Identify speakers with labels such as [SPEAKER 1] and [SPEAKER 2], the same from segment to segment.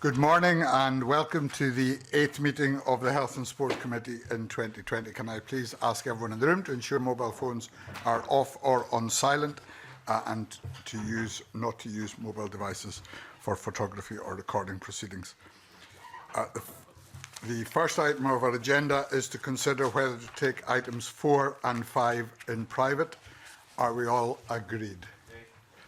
[SPEAKER 1] Good morning and welcome to the 8th meeting of the Health and Sport Committee in 2020. Can I please ask everyone in the room to ensure mobile phones are off or on silent and not to use mobile devices for photography or recording proceedings. The first item of our agenda is to consider whether to take items 4 and 5 in private. Are we all agreed?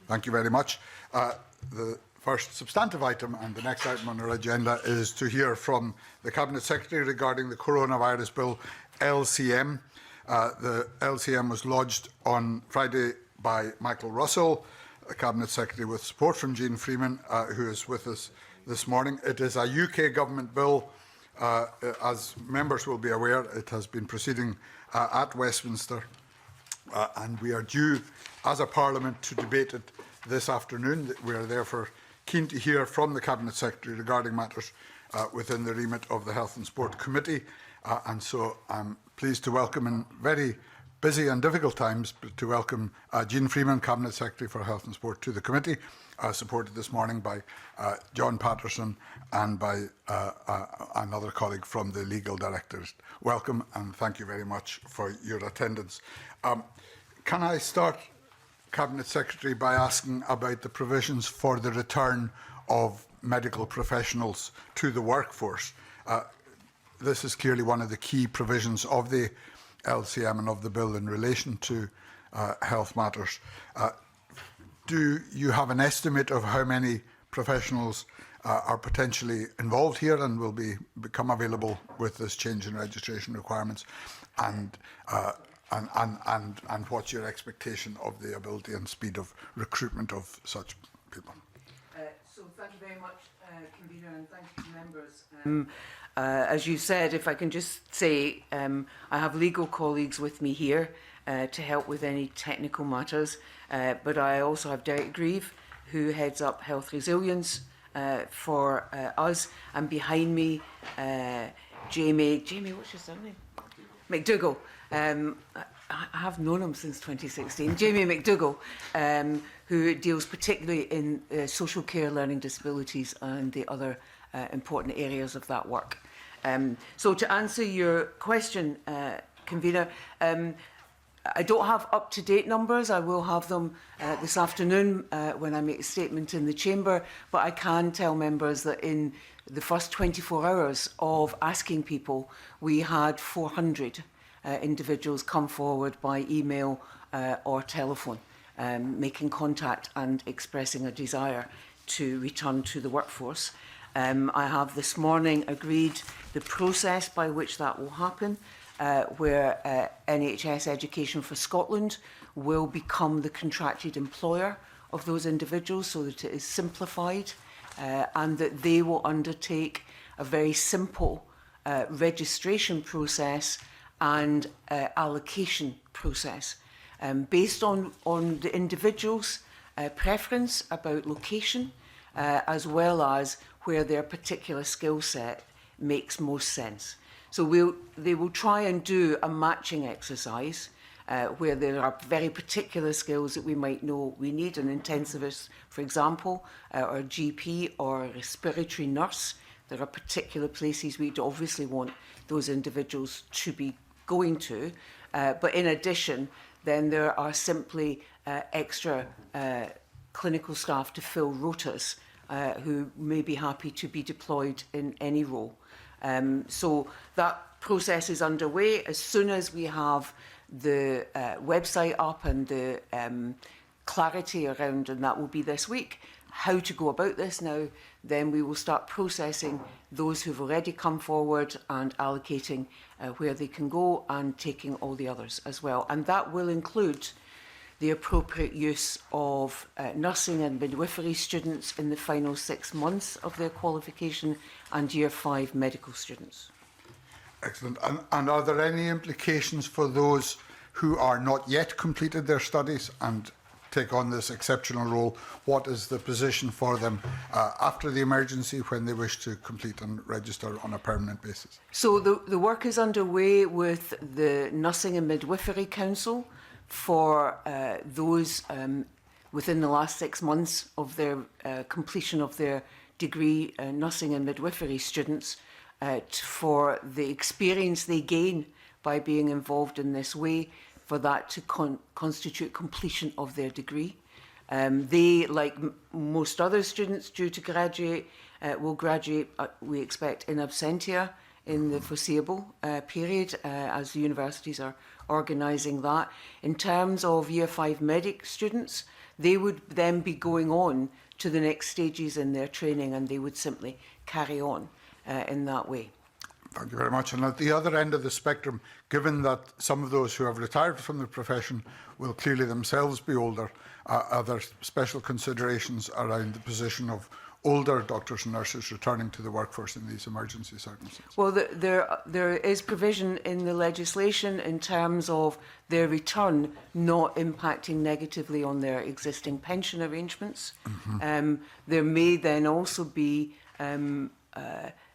[SPEAKER 1] Thank you very much. The first substantive item and the next item on our agenda is to hear from the Cabinet Secretary regarding the Coronavirus Bill LCM. The LCM was lodged on Friday by Michael Russell, the Cabinet Secretary, with support from Jean Freeman, who is with us this morning. It is a UK government bill. As members will be aware, it has been proceeding at Westminster, and we are due as a Parliament to debate it this afternoon. We are therefore keen to hear from the Cabinet Secretary regarding matters within the remit of the Health and Sport Committee, and so I'm pleased to welcome, in very busy and difficult times, to welcome Jean Freeman, Cabinet Secretary for Health and Sport, to the committee, supported this morning by John Patterson and by another colleague from the Legal Directorate. Welcome and thank you very much for your attendance. Can I start, Cabinet Secretary, by asking about the provisions for the return of medical professionals to the workforce? This is clearly one of the key provisions of the LCM and of the bill in relation to health matters. Do you have an estimate of how many professionals are potentially involved here and will become available with this change in registration requirements? And what's your expectation of the ability and speed of recruitment of such people?
[SPEAKER 2] So thank you very much, Convener, and thank you to members. As you said, if I can just say, I have legal colleagues with me here to help with any technical matters, but I also have Derek Grieve, who heads up Health Resilience for us, and behind me, Jamie, what's your surname? McDougall. I have known him since 2016, Jamie McDougall, who deals particularly in social care, learning disabilities and the other important areas of that work. So to answer your question, Convener, I don't have up-to-date numbers. I will have them this afternoon when I make a statement in the Chamber, but I can tell members that in the first 24 hours of asking people, we had 400 individuals come forward by email or telephone, making contact and expressing a desire to return to the workforce. I have this morning agreed the process by which that will happen, where NHS Education for Scotland will become the contracted employer of those individuals so that it is simplified and that they will undertake a very simple registration process and allocation process based on the individual's preference about location as well as where their particular skill set makes most sense. So they will try and do a matching exercise where there are very particular skills that we might know we need, an intensivist, for example, or a GP or a respiratory nurse. There are particular places we'd obviously want those individuals to be going to, but in addition, then there are simply extra clinical staff to fill rotas who may be happy to be deployed in any role. So that process is underway. As soon as we have the website up and the clarity around, and that will be this week, how to go about this now, then we will start processing those who've already come forward and allocating where they can go and taking all the others as well. And that will include the appropriate use of nursing and midwifery students in the final 6 months of their qualification and Year 5 medical students.
[SPEAKER 1] Excellent. And are there any implications for those who are not yet completed their studies and take on this exceptional role? What is the position for them after the emergency when they wish to complete and register on a permanent basis?
[SPEAKER 2] So the work is underway with the Nursing and Midwifery Council for those within the last 6 months of their completion of their degree nursing and midwifery students for the experience they gain by being involved in this way, for that to constitute completion of their degree. They, like most other students due to graduate, will graduate, we expect, in absentia in the foreseeable period, as the universities are organising that. In terms of Year 5 medic students, they would then be going on to the next stages in their training, and they would simply carry on in that way.
[SPEAKER 1] Thank you very much. And at the other end of the spectrum, given that some of those who have retired from the profession will clearly themselves be older, are there special considerations around the position of older doctors and nurses returning to the workforce in these emergency circumstances?
[SPEAKER 2] Well, there is provision in the legislation in terms of their return not impacting negatively on their existing pension arrangements. There may then also be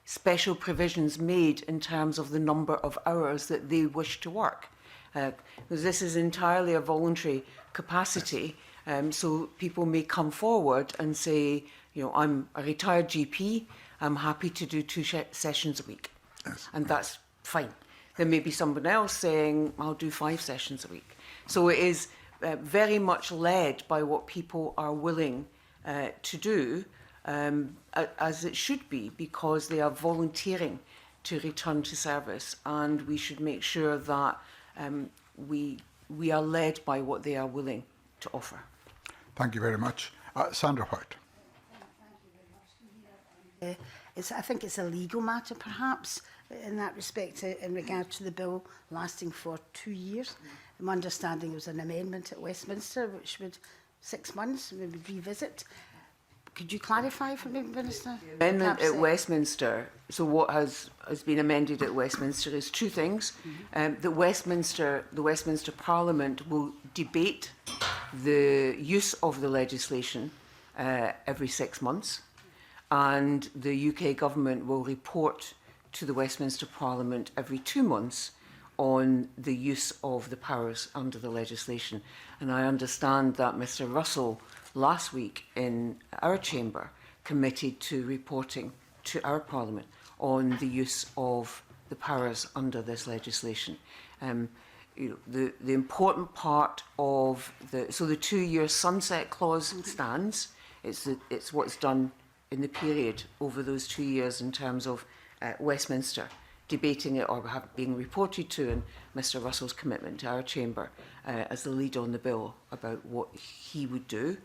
[SPEAKER 2] special provisions made in terms of the number of hours that they wish to work. Because this is entirely a voluntary capacity, so people may come forward and say, you know, I'm a retired GP, I'm happy to do 2 sessions a week.
[SPEAKER 1] Yes.
[SPEAKER 2] And that's fine. There may be someone else saying, I'll do 5 sessions a week. So it is very much led by what people are willing to do, as it should be, because they are volunteering to return to service, and we should make sure that we are led by what they are willing to offer.
[SPEAKER 1] Thank you very much. Sandra White.
[SPEAKER 3] I think it's a legal matter, perhaps, in that respect, in regard to the bill lasting for 2 years. My understanding was an amendment at Westminster, which would 6 months, we would revisit. Could you clarify for me, Minister?
[SPEAKER 2] The amendment at Westminster, so what has been amended at Westminster is 2 things. The Westminster Parliament will debate the use of the legislation every 6 months, and the UK government will report to the Westminster Parliament every 2 months on the use of the powers under the legislation. And I understand that Mr Russell last week in our chamber committed to reporting to our Parliament on the use of the powers under this legislation. You know, the important part of the 2-year sunset clause stands. It's what's done in the period over those 2 years in terms of Westminster debating it or being reported to, and Mr Russell's commitment to our chamber as the lead on the bill about what he would do.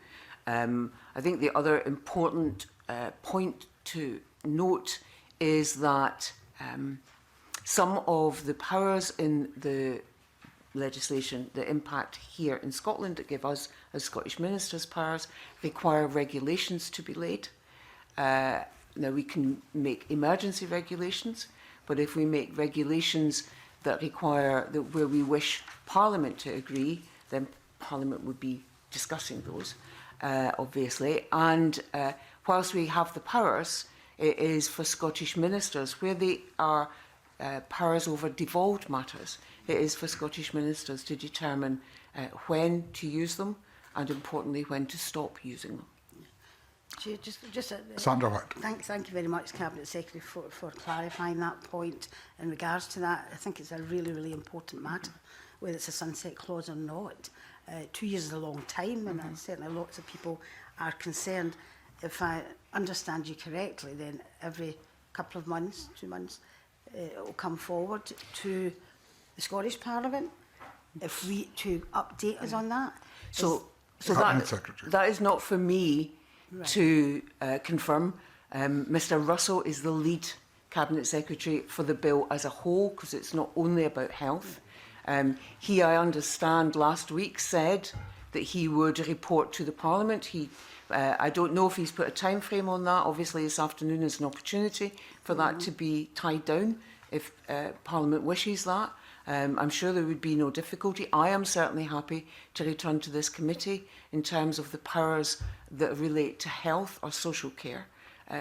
[SPEAKER 2] I think the other important point to note is that some of the powers in the legislation that impact here in Scotland, that give us as Scottish ministers powers, require regulations to be laid. Now we can make emergency regulations, but if we make regulations that require where we wish Parliament to agree, then Parliament would be discussing those, obviously. And whilst we have the powers, it is for Scottish ministers, where they are powers over devolved matters, it is for Scottish ministers to determine when to use them, and importantly, when to stop using them.
[SPEAKER 1] Sandra White.
[SPEAKER 3] Thank you very much, Cabinet Secretary, for clarifying that point in regards to that. I think it's a really, really important matter, whether it's a sunset clause or not. 2 years is a long time, and certainly lots of people are concerned. If I understand you correctly, then every couple of months, 2 months, it will come forward to the Scottish Parliament to update us on that.
[SPEAKER 2] So that is not for me to confirm. Mr Russell is the lead Cabinet Secretary for the bill as a whole, because it's not only about health. He, I understand, last week said that he would report to the Parliament. I don't know if he's put a time frame on that. Obviously, this afternoon is an opportunity for that to be tied down if Parliament wishes that. I'm sure there would be no difficulty. I am certainly happy to return to this committee in terms of the powers that relate to health or social care,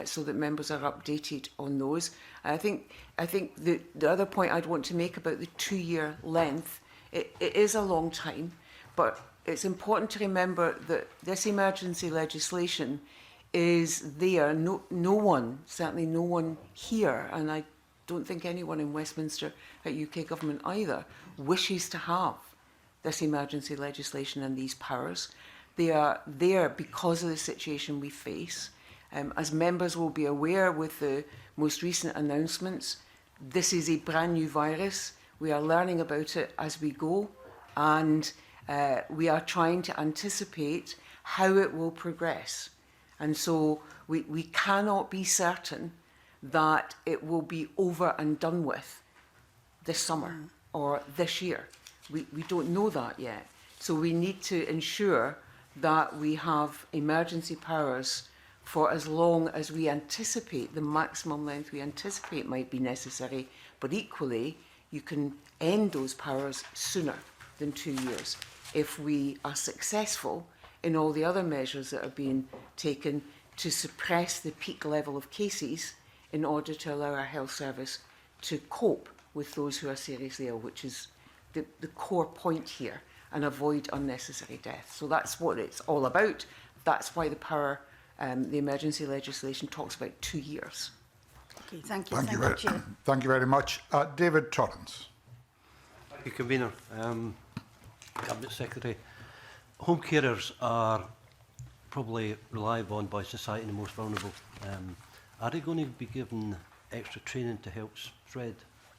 [SPEAKER 2] so that members are updated on those. I think the other point I'd want to make about the 2-year length, it is a long time, but it's important to remember that this emergency legislation is there. No one, certainly no one here, and I don't think anyone in Westminster at UK government either, wishes to have this emergency legislation and these powers. They are there because of the situation we face. As members will be aware with the most recent announcements, this is a brand new virus. We are learning about it as we go, and we are trying to anticipate how it will progress. And so we cannot be certain that it will be over and done with this summer or this year. We don't know that yet. So we need to ensure that we have emergency powers for as long as we anticipate, the maximum length we anticipate might be necessary, but equally you can end those powers sooner than 2 years if we are successful in all the other measures that are being taken to suppress the peak level of cases in order to allow our health service to cope with those who are seriously ill, which is the core point here, and avoid unnecessary death. So that's what it's all about. That's why the power, the emergency legislation talks about 2 years.
[SPEAKER 3] Okay, thank you.
[SPEAKER 1] Thank you,
[SPEAKER 3] Chair.
[SPEAKER 1] thank you very much. David Torrance.
[SPEAKER 4] Thank you, Convener. Cabinet Secretary. Home carers are probably relied on by society the most vulnerable. Are they going to be given extra training to help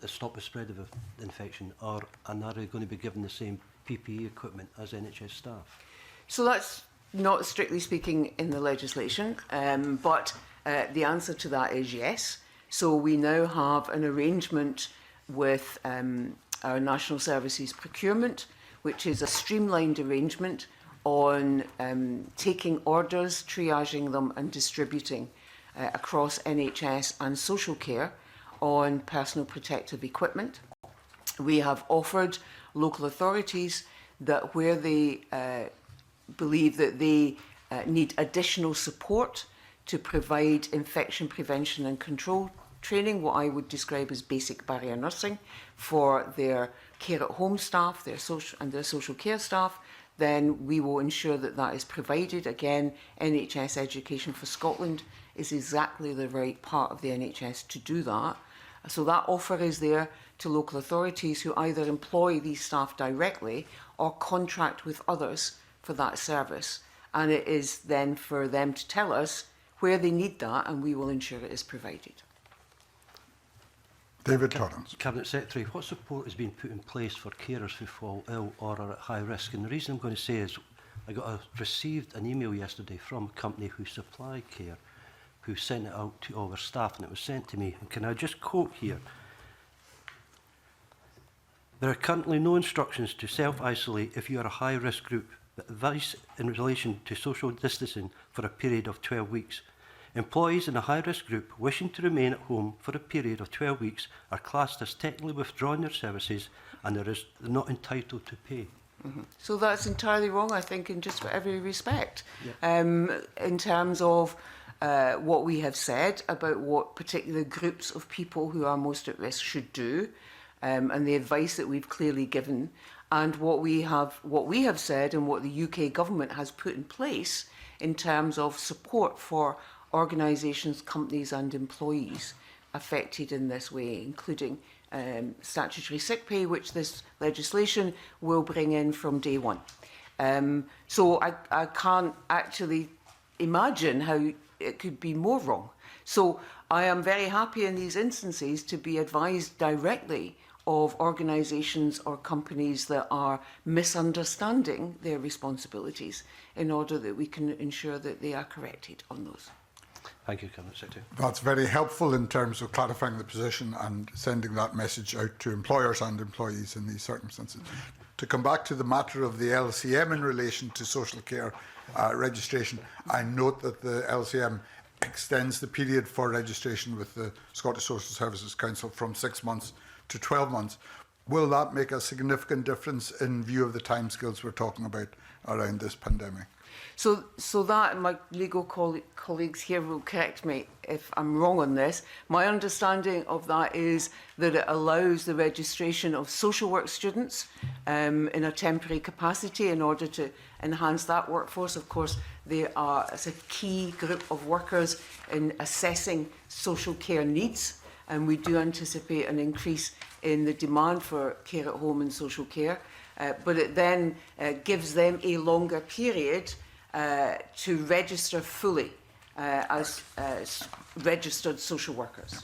[SPEAKER 4] stop the spread of the infection, or are they going to be given the same PPE equipment as NHS staff?
[SPEAKER 2] So that's not strictly speaking in the legislation, but the answer to that is yes. So we now have an arrangement with our National Services Procurement, which is a streamlined arrangement on taking orders, triaging them and distributing across NHS and social care on personal protective equipment. We have offered local authorities that where they believe that they need additional support to provide infection prevention and control training, what I would describe as basic barrier nursing for their care at home staff, their social care staff, then we will ensure that that is provided. Again, NHS Education for Scotland is exactly the right part of the NHS to do that. So that offer is there to local authorities who either employ these staff directly or contract with others for that service. And it is then for them to tell us where they need that, and we will ensure it is provided.
[SPEAKER 1] David Torrance.
[SPEAKER 4] Cabinet Secretary, what support has been put in place for carers who fall ill or are at high risk? And the reason I'm going to say is I received an email yesterday from a company who supply care, who sent it out to all their staff, and it was sent to me. And can I just quote here? There are currently no instructions to self-isolate if you are a high-risk group, but advice in relation to social distancing for a period of 12 weeks. Employees in a high-risk group wishing to remain at home for a period of 12 weeks are classed as technically withdrawing their services, and they're not entitled to pay.
[SPEAKER 2] So that's entirely wrong, I think, in just every respect. In terms of what we have said about what particular groups of people who are most at risk should do, and the advice that we've clearly given, and what we have said and what the UK government has put in place in terms of support for organisations, companies and employees affected in this way, including statutory sick pay, which this legislation will bring in from day one. So I can't actually imagine how it could be more wrong. So I am very happy in these instances to be advised directly of organisations or companies that are misunderstanding their responsibilities in order that we can ensure that they are corrected on those.
[SPEAKER 4] Thank you, Cabinet Secretary.
[SPEAKER 1] That's very helpful in terms of clarifying the position and sending that message out to employers and employees in these circumstances. To come back to the matter of the LCM in relation to social care registration, I note that the LCM extends the period for registration with the Scottish Social Services Council from 6 months to 12 months. Will that make a significant difference in view of the timescales we're talking about around this pandemic?
[SPEAKER 2] So that, and my legal colleagues here will correct me if I'm wrong on this, my understanding of that is that it allows the registration of social work students in a temporary capacity in order to enhance that workforce. Of course, they are as a key group of workers in assessing social care needs, and we do anticipate an increase in the demand for care at home and social care. But it then gives them a longer period to register fully as registered social workers.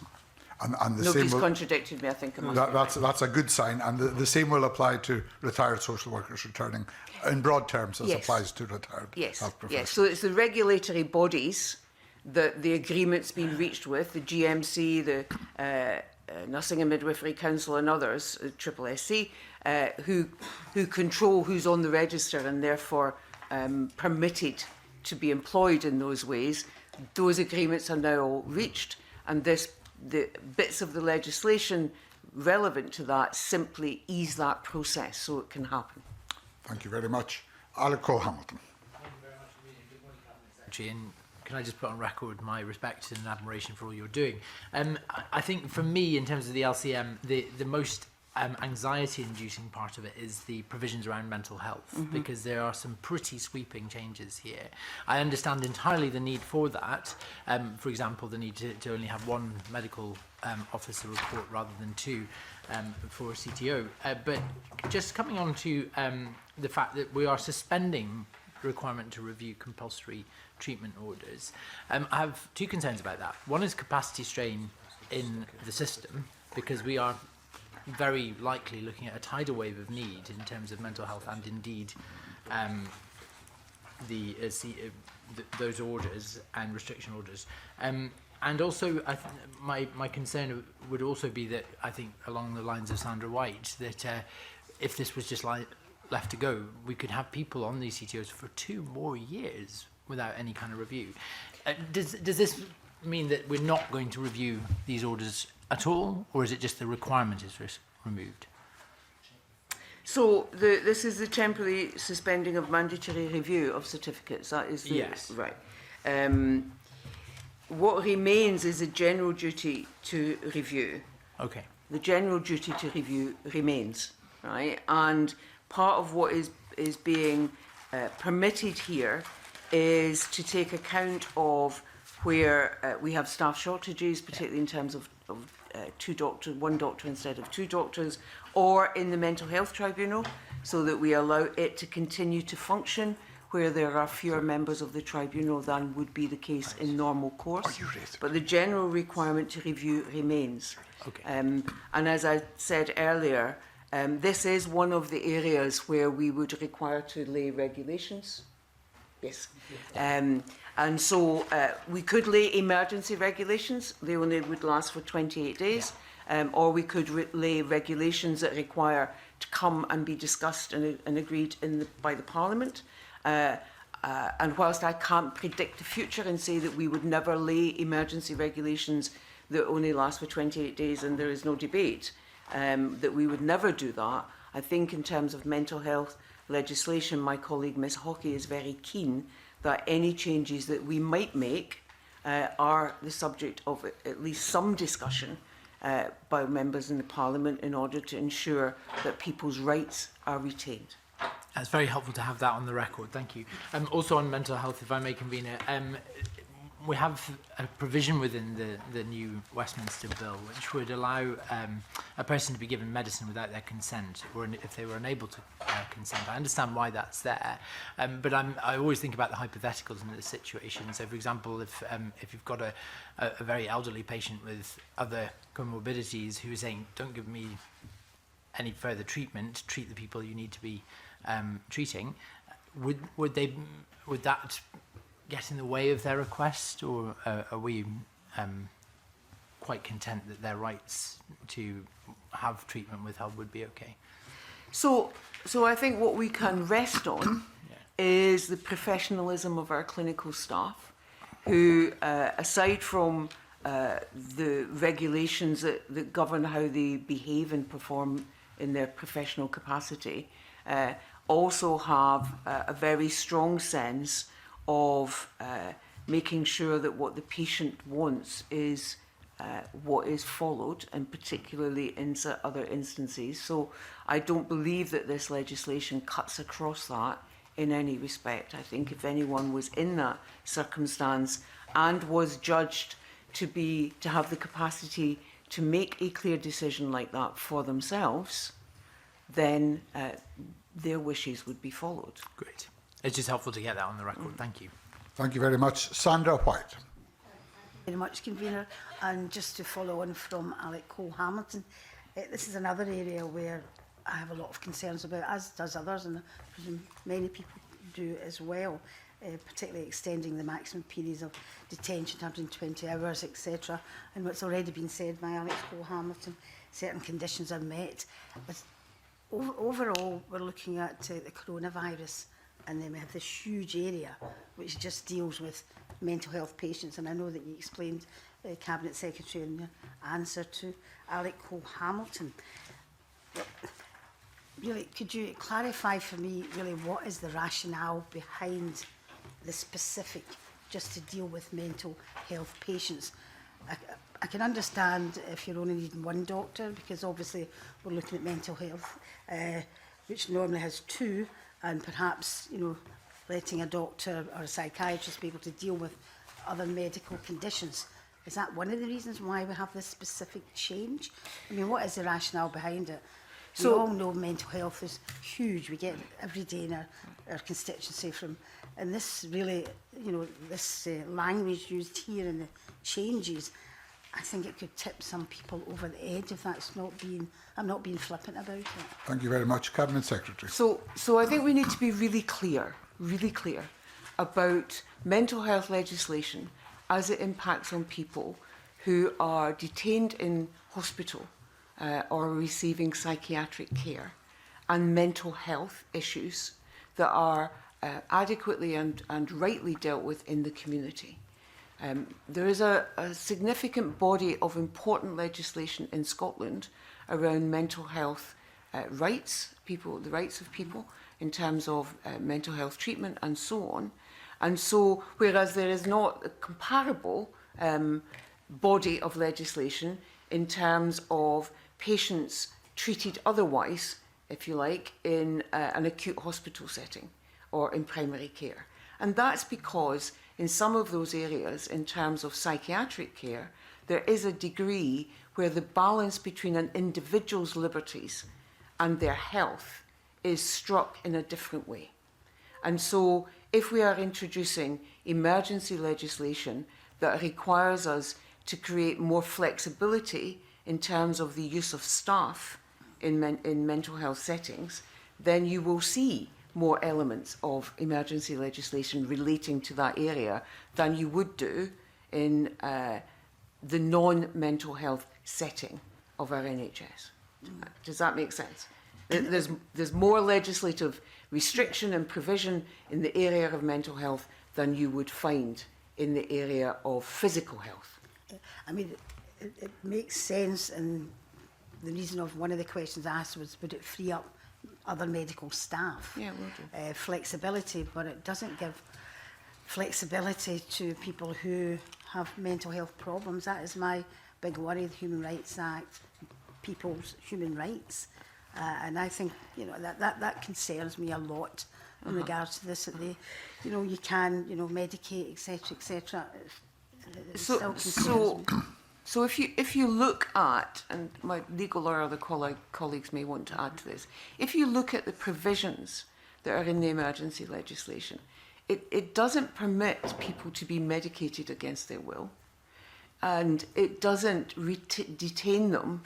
[SPEAKER 1] And the
[SPEAKER 2] Nobody's
[SPEAKER 1] same will,
[SPEAKER 2] contradicted me, I think I must be right.
[SPEAKER 1] that's a good sign, and the same will apply to retired social workers returning, in broad terms, as
[SPEAKER 2] Yes.
[SPEAKER 1] applies to retired
[SPEAKER 2] Yes,
[SPEAKER 1] health professionals.
[SPEAKER 2] yes. So it's the regulatory bodies that the agreement's been reached with, the GMC, the Nursing and Midwifery Council and others, SSC, who control who's on the register and therefore permitted to be employed in those ways. Those agreements are now all reached, and the bits of the legislation relevant to that simply ease that process so it can happen.
[SPEAKER 1] Thank you very much. Alec Cole-Hamilton.
[SPEAKER 5] And can I just put on record my respect and admiration for all you're doing? I think for me, in terms of the LCM, the most anxiety-inducing part of it is the provisions around mental health, because there are some pretty sweeping changes here. I understand entirely the need for that. For example, the need to only have one medical officer report rather than two for a CTO. But just coming on to the fact that we are suspending the requirement to review compulsory treatment orders. I have two concerns about that. One is capacity strain in the system, because we are very likely looking at a tidal wave of need in terms of mental health and indeed those orders and restriction orders. And also, my concern would also be that, I think, along the lines of Sandra White, that if this was just left to go, we could have people on these CTOs for 2 more years without any kind of review. Does this mean that we're not going to review these orders at all, or is it just the requirement is removed?
[SPEAKER 2] So this is the temporary suspending of mandatory review of certificates. That is the,
[SPEAKER 5] yes,
[SPEAKER 2] right. What remains is a general duty to review.
[SPEAKER 5] Okay.
[SPEAKER 2] The general duty to review remains, right? And part of what is being permitted here is to take account of where we have staff shortages, particularly in terms of 2 doctors, 1 doctor instead of 2 doctors, or in the mental health tribunal, so that we allow it to continue to function where there are fewer members of the tribunal than would be the case in normal course. But the general requirement to review remains.
[SPEAKER 5] Okay.
[SPEAKER 2] And as I said earlier, this is one of the areas where we would require to lay regulations. Yes. And so we could lay emergency regulations. They only would last for 28 days. Or we could lay regulations that require to come and be discussed and agreed by the Parliament. And whilst I can't predict the future and say that we would never lay emergency regulations that only last for 28 days and there is no debate, that we would never do that, I think in terms of mental health legislation, my colleague Ms Hockey is very keen that any changes that we might make are the subject of at least some discussion by members in the Parliament in order to ensure that people's rights are retained.
[SPEAKER 5] It's very helpful to have that on the record. Thank you. Also on mental health, if I may, Convener, we have a provision within the new Westminster bill which would allow a person to be given medicine without their consent, or if they were unable to consent. I understand why that's there, but I always think about the hypotheticals in this situation. So, for example, if you've got a very elderly patient with other comorbidities who is saying, "Don't give me any further treatment, treat the people you need to be treating," would that get in the way of their request, or are we quite content that their rights to have treatment withheld would be okay?
[SPEAKER 2] So I think what we can rest on is the professionalism of our clinical staff, who, aside from the regulations that govern how they behave and perform in their professional capacity, also have a very strong sense of making sure that what the patient wants is what is followed, and particularly in other instances. So I don't believe that this legislation cuts across that in any respect. I think if anyone was in that circumstance and was judged to have the capacity to make a clear decision like that for themselves, then their wishes would be followed.
[SPEAKER 5] Great. It's just helpful to get that on the record. Thank you.
[SPEAKER 1] Thank you very much. Sandra White.
[SPEAKER 3] Very much, Convener. And just to follow on from Alec Cole-Hamilton, this is another area where I have a lot of concerns about, as does others, and I presume many people do as well, particularly extending the maximum periods of detention, 120 hours, etc. And what's already been said by Alex Cole-Hamilton, certain conditions are met. But overall, we're looking at the coronavirus, and then we have this huge area which just deals with mental health patients. And I know that you explained, Cabinet Secretary, in your answer to Alec Cole-Hamilton. Really, could you clarify for me, really, what is the rationale behind the specific, just to deal with mental health patients? I can understand if you're only needing one doctor, because obviously we're looking at mental health, which normally has two, and perhaps, you know, letting a doctor or a psychiatrist be able to deal with other medical conditions. Is that one of the reasons why we have this specific change? I mean, what is the rationale behind it? We all know mental health is huge. We get it every day in our constituency from, and this really, you know, this language used here and the changes, I think it could tip some people over the edge if that's not being, I'm not being flippant about it.
[SPEAKER 1] Thank you very much. Cabinet Secretary.
[SPEAKER 2] So I think we need to be really clear about mental health legislation as it impacts on people who are detained in hospital or receiving psychiatric care, and mental health issues that are adequately and rightly dealt with in the community. There is a significant body of important legislation in Scotland around mental health rights, the rights of people in terms of mental health treatment and so on. And so, whereas there is not a comparable body of legislation in terms of patients treated otherwise, if you like, in an acute hospital setting or in primary care. And that's because in some of those areas, in terms of psychiatric care, there is a degree where the balance between an individual's liberties and their health is struck in a different way. And so if we are introducing emergency legislation that requires us to create more flexibility in terms of the use of staff in mental health settings, then you will see more elements of emergency legislation relating to that area than you would do in the non-mental health setting of our NHS. Does that make sense? There's more legislative restriction and provision in the area of mental health than you would find in the area of physical health.
[SPEAKER 3] I mean, it makes sense, and the reason of one of the questions asked was, would it free up other medical staff?
[SPEAKER 2] Yeah, it will do.
[SPEAKER 3] Flexibility, but it doesn't give flexibility to people who have mental health problems. That is my big worry, the Human Rights Act, people's human rights. And I think, you know, that concerns me a lot in regards to this, that they, you know, you can, you know, medicate, etc., etc.
[SPEAKER 2] So if you look at, and my legal or other colleagues may want to add to this, if you look at the provisions that are in the emergency legislation, it doesn't permit people to be medicated against their will, and it doesn't detain them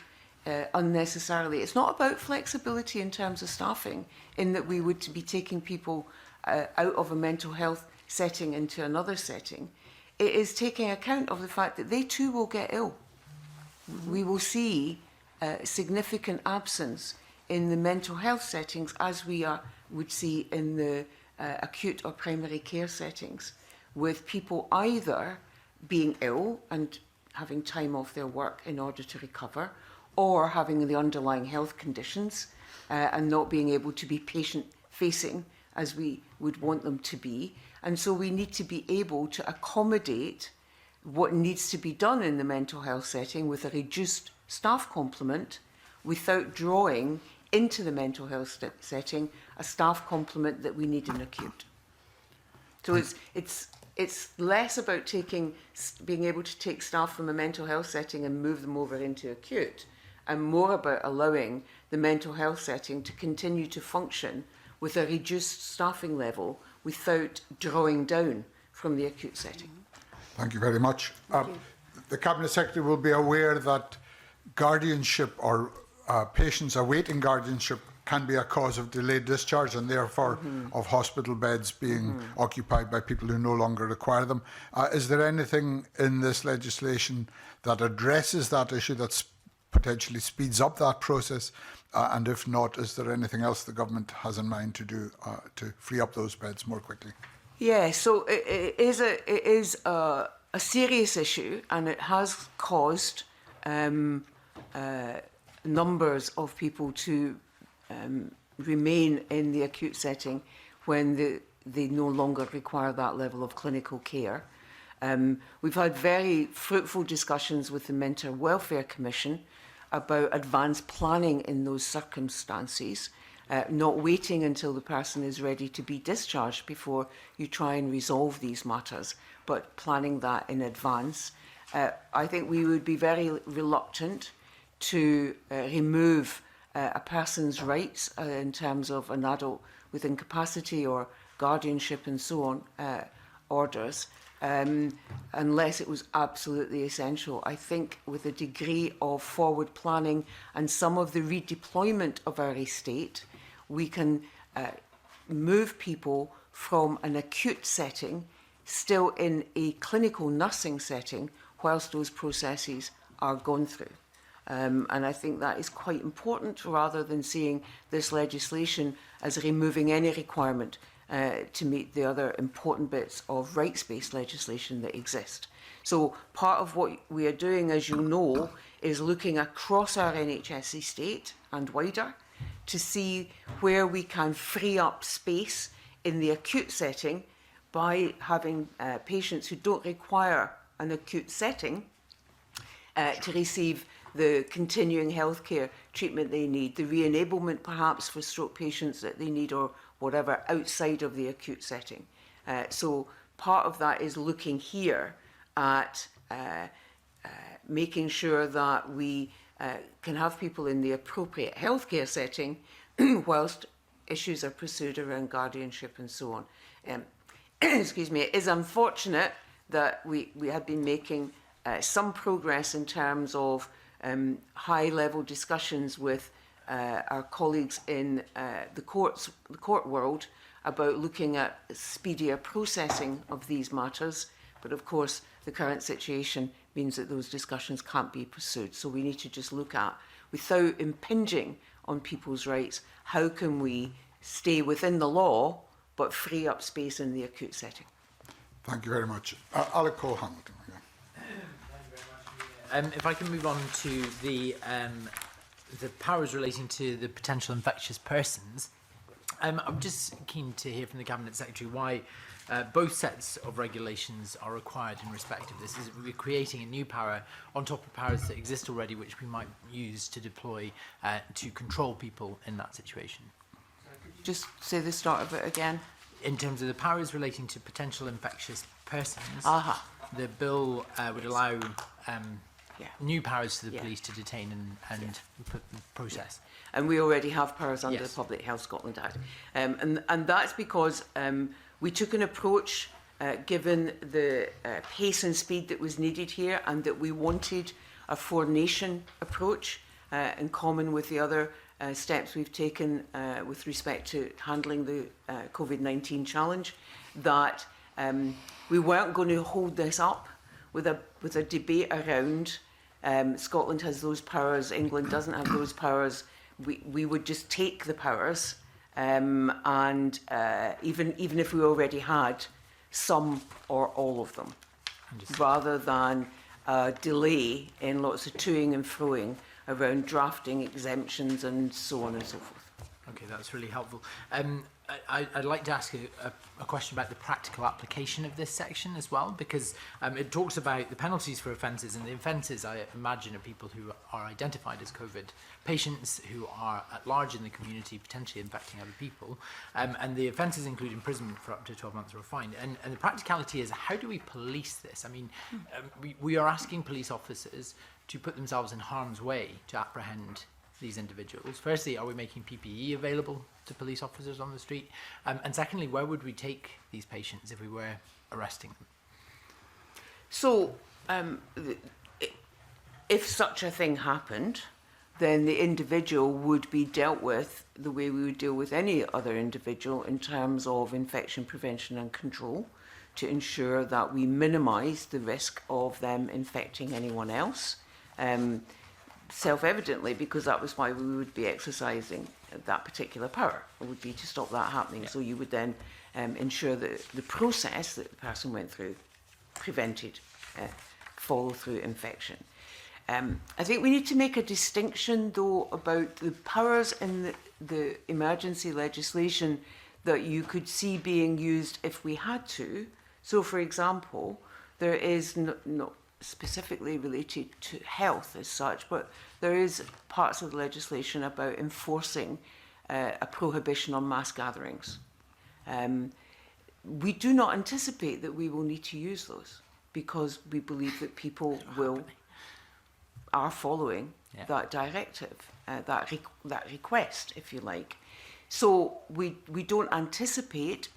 [SPEAKER 2] unnecessarily. It's not about flexibility in terms of staffing, in that we would be taking people out of a mental health setting into another setting. It is taking account of the fact that they too will get ill. We will see significant absence in the mental health settings as we would see in the acute or primary care settings, with people either being ill and having time off their work in order to recover, or having the underlying health conditions and not being able to be patient facing as we would want them to be. And so we need to be able to accommodate what needs to be done in the mental health setting with a reduced staff complement without drawing into the mental health setting a staff complement that we need in acute. So it's less about being able to take staff from a mental health setting and move them over into acute, and more about allowing the mental health setting to continue to function with a reduced staffing level without drawing down from the acute setting.
[SPEAKER 1] Thank you very much. The Cabinet Secretary will be aware that guardianship or patients awaiting guardianship can be a cause of delayed discharge and therefore of hospital beds being occupied by people who no longer require them. Is there anything in this legislation that addresses that issue, that potentially speeds up that process? And if not, is there anything else the government has in mind to do to free up those beds more quickly?
[SPEAKER 2] Yeah, so it is a serious issue, and it has caused numbers of people to remain in the acute setting when they no longer require that level of clinical care. We've had very fruitful discussions with the Mental Welfare Commission about advanced planning in those circumstances, not waiting until the person is ready to be discharged before you try and resolve these matters, but planning that in advance. I think we would be very reluctant to remove a person's rights in terms of an adult with incapacity or guardianship and so on orders, unless it was absolutely essential. I think with a degree of forward planning and some of the redeployment of our estate, we can move people from an acute setting still in a clinical nursing setting whilst those processes are gone through. And I think that is quite important, rather than seeing this legislation as removing any requirement to meet the other important bits of rights-based legislation that exist. So part of what we are doing, as you know, is looking across our NHS estate and wider to see where we can free up space in the acute setting by having patients who don't require an acute setting to receive the continuing healthcare treatment they need, the re-enablement perhaps for stroke patients that they need, or whatever, outside of the acute setting. So part of that is looking here at making sure that we can have people in the appropriate healthcare setting whilst issues are pursued around guardianship and so on. Excuse me, it is unfortunate that we have been making some progress in terms of high-level discussions with our colleagues in the court world about looking at speedier processing of these matters. But of course, the current situation means that those discussions can't be pursued. So we need to just look at, without impinging on people's rights, how can we stay within the law but free up space in the acute setting.
[SPEAKER 1] Thank you very much. Alec Cole-Hamilton.
[SPEAKER 5] If I can move on to the powers relating to the potential infectious persons, I'm just keen to hear from the Cabinet Secretary why both sets of regulations are required in respect of this. Is we're creating a new power on top of powers that exist already, which we might use to deploy to control people in that situation.
[SPEAKER 2] Just say the start of it again.
[SPEAKER 5] In terms of the powers relating to potential infectious persons, the bill would allow new powers to the police to detain and process.
[SPEAKER 2] And we already have powers under
[SPEAKER 5] Yes.
[SPEAKER 2] the Public Health Scotland Act. And that's because we took an approach, given the pace and speed that was needed here, and that we wanted a four-nation approach in common with the other steps we've taken with respect to handling the COVID-19 challenge, that we weren't going to hold this up with a debate around Scotland has those powers, England doesn't have those powers. We would just take the powers, and even if we already had some or all of them, rather than delay in lots of toing and froing around drafting exemptions and so on and so forth.
[SPEAKER 5] Okay, that's really helpful. I'd like to ask a question about the practical application of this section as well, because it talks about the penalties for offences, and the offences, I imagine, are people who are identified as COVID patients who are at large in the community, potentially infecting other people, and the offences include imprisonment for up to 12 months or a fine. And the practicality is, how do we police this? I mean, we are asking police officers to put themselves in harm's way to apprehend these individuals. Firstly, are we making PPE available to police officers on the street? And secondly, where would we take these patients if we were arresting them?
[SPEAKER 2] So, if such a thing happened, then the individual would be dealt with the way we would deal with any other individual in terms of infection prevention and control, to ensure that we minimise the risk of them infecting anyone else. Self-evidently, because that was why we would be exercising that particular power. It would be to stop that happening. Yeah. So you would then ensure that the process that the person went through prevented follow-through infection. I think we need to make a distinction, though, about the powers in the emergency legislation that you could see being used if we had to. So, for example, there is not specifically related to health as such, but there is parts of the legislation about enforcing a prohibition on mass gatherings. We do not anticipate that we will need to use those, because we believe that people are following that directive, that request, if you like. So we don't anticipate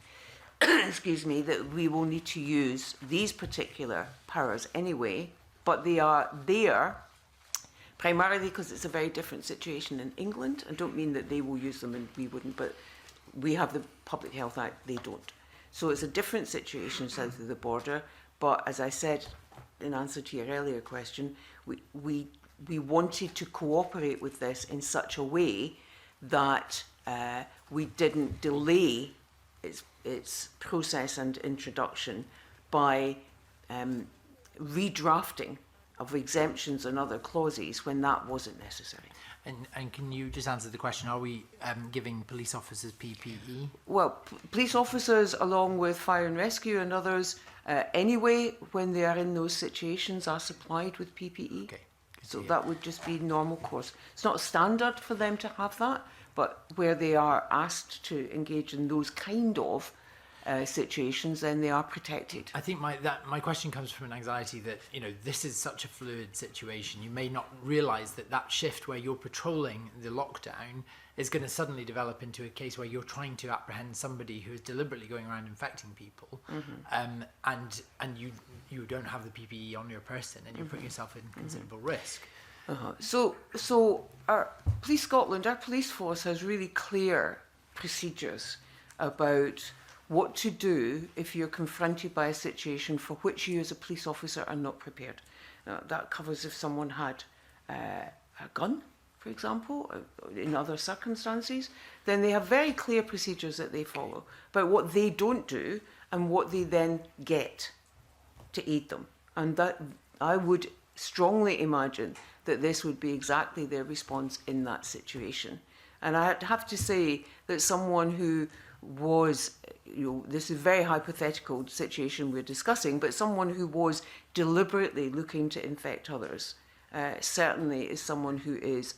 [SPEAKER 2] excuse me, that we will need to use these particular powers anyway, but they are there primarily because it's a very different situation in England. I don't mean that they will use them and we wouldn't, but we have the Public Health Act, they don't. So it's a different situation south of the border, but as I said in answer to your earlier question, we wanted to cooperate with this in such a way that we didn't delay its process and introduction by redrafting of exemptions and other clauses when that wasn't necessary.
[SPEAKER 5] And can you just answer the question, are we giving police officers PPE?
[SPEAKER 2] Well, police officers, along with fire and rescue and others, anyway, when they are in those situations, are supplied with PPE.
[SPEAKER 5] Okay.
[SPEAKER 2] So that would just be normal course. It's not standard for them to have that, but where they are asked to engage in those kind of situations, then they are protected.
[SPEAKER 5] I think my question comes from an anxiety that, you know, this is such a fluid situation. You may not realise that shift where you're patrolling the lockdown is going to suddenly develop into a case where you're trying to apprehend somebody who is deliberately going around infecting people, and you don't have the PPE on your person, and you're putting yourself in considerable risk.
[SPEAKER 2] So our Police Scotland, our police force has really clear procedures about what to do if you're confronted by a situation for which you as a police officer are not prepared. Now, that covers if someone had a gun, for example, in other circumstances, then they have very clear procedures that they follow about what they don't do and what they then get to aid them. And that I would strongly imagine that this would be exactly their response in that situation. And I have to say that someone who was, this is a very hypothetical situation we're discussing, but someone who was deliberately looking to infect others certainly is someone who is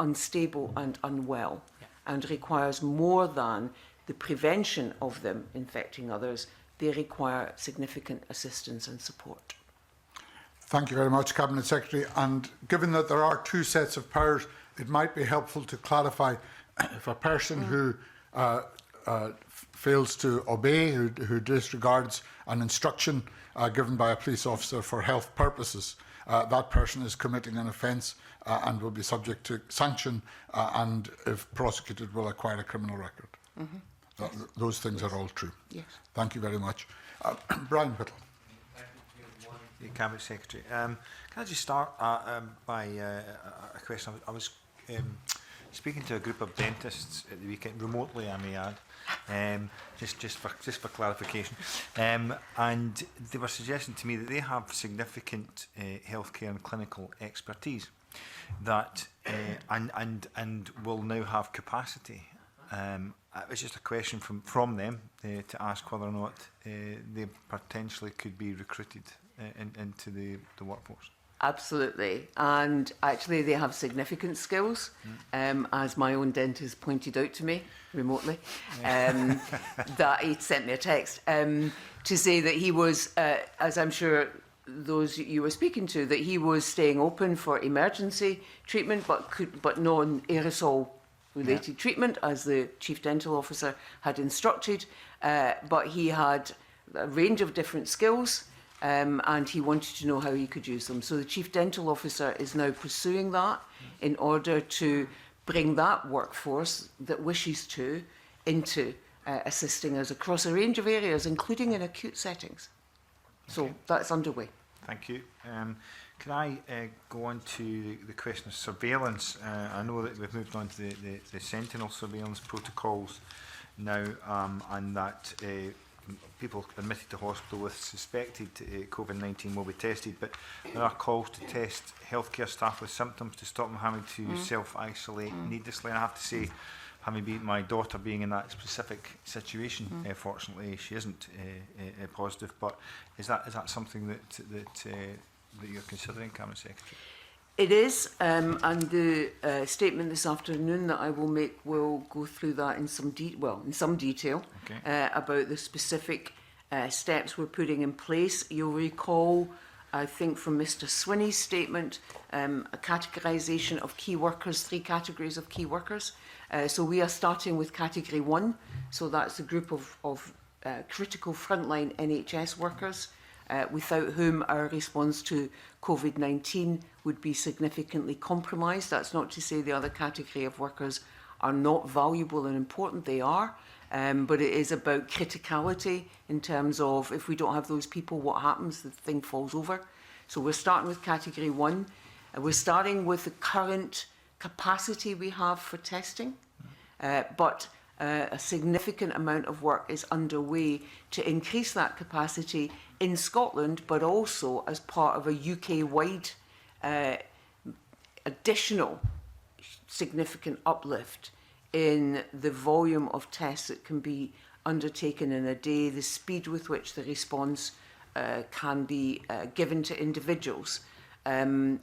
[SPEAKER 2] unstable and unwell and requires more than the prevention of them infecting others. They require significant assistance and support.
[SPEAKER 1] Thank you very much, Cabinet Secretary. And given that there are two sets of powers, it might be helpful to clarify if a person who fails to obey, who disregards an instruction given by a police officer for health purposes, that person is committing an offence and will be subject to sanction and, if prosecuted, will acquire a criminal record. Those things are all true.
[SPEAKER 2] Yes.
[SPEAKER 1] Thank you very much. Brian Whittle.
[SPEAKER 6] The Cabinet Secretary. Can I just start by a question? I was speaking to a group of dentists at the weekend, remotely I may add, just for clarification, and they were suggesting to me that they have significant healthcare and clinical expertise that and will now have capacity. It was just a question from them to ask whether or not they potentially could be recruited into the workforce.
[SPEAKER 2] Absolutely. And actually they have significant skills, as my own dentist pointed out to me remotely, that he sent me a text to say that he was, as I'm sure those you were speaking to, that he was staying open for emergency treatment, but non-aerosol related treatment, as the Chief Dental Officer had instructed. But he had a range of different skills, and he wanted to know how he could use them. So the Chief Dental Officer is now pursuing that in order to bring that workforce that wishes to into assisting us across a range of areas, including in acute settings. So that's underway.
[SPEAKER 6] Thank you. Can I go on to the question of surveillance? I know that we've moved on to the Sentinel surveillance protocols now, and that people admitted to hospital with suspected COVID-19 will be tested, but there are calls to test healthcare staff with symptoms to stop them having to self-isolate needlessly. And I have to say, having my daughter being in that specific situation, fortunately she isn't positive. But is that something that you're considering, Cabinet Secretary?
[SPEAKER 2] It is, and the statement this afternoon that I will make will go through that in some detail about the specific steps we're putting in place. You'll recall, I think, from Mr. Swinney's statement, a categorisation of key workers, 3 categories of key workers. So we are starting with category 1. So that's a group of critical frontline NHS workers, without whom our response to COVID-19 would be significantly compromised. That's not to say the other category of workers are not valuable and important. They are, but it is about criticality in terms of if we don't have those people, what happens? The thing falls over. So we're starting with category 1. We're starting with the current capacity we have for testing, but a significant amount of work is underway to increase that capacity in Scotland, but also as part of a UK-wide additional significant uplift in the volume of tests that can be undertaken in a day, the speed with which the response can be given to individuals. It's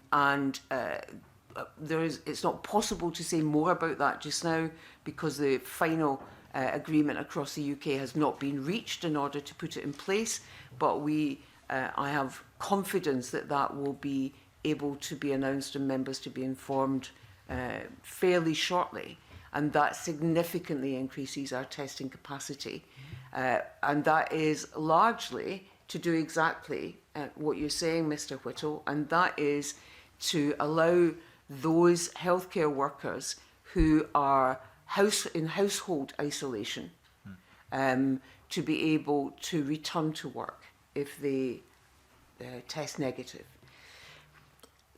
[SPEAKER 2] not possible to say more about that just now because the final agreement across the UK has not been reached in order to put it in place, but I have confidence that that will be able to be announced and members to be informed fairly shortly, and that significantly increases our testing capacity. And that is largely to do exactly what you're saying, Mr. Whittle, and that is to allow those healthcare workers who are in household isolation to be able to return to work if they test negative.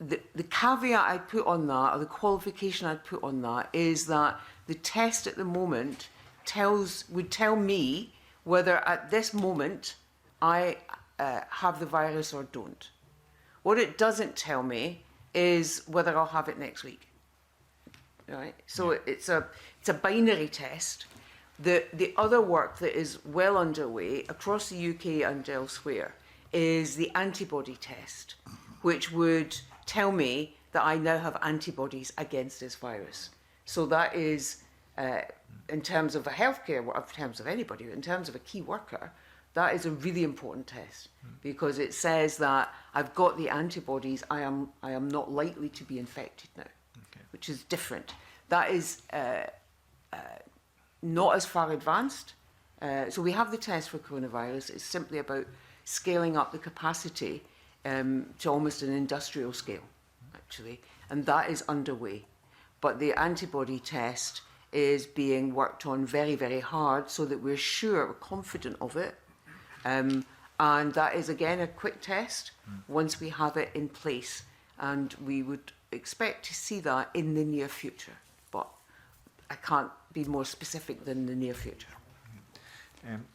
[SPEAKER 2] The caveat I'd put on that, or the qualification I'd put on that, is that the test at the moment would tell me whether at this moment I have the virus or don't. What it doesn't tell me is whether I'll have it next week. Right? So it's a binary test. The other work that is well underway across the UK and elsewhere is the antibody test, which would tell me that I now have antibodies against this virus. So that is, in terms of a healthcare, in terms of anybody, in terms of a key worker, that is a really important test because it says that I've got the antibodies, I am not likely to be infected now, which is different. That is not as far advanced. So we have the test for coronavirus. It's simply about scaling up the capacity to almost an industrial scale, actually, and that is underway. But the antibody test is being worked on very, very hard so that we're sure, we're confident of it. And that is, again, a quick test once we have it in place. And we would expect to see that in the near future. But I can't be more specific than the near future.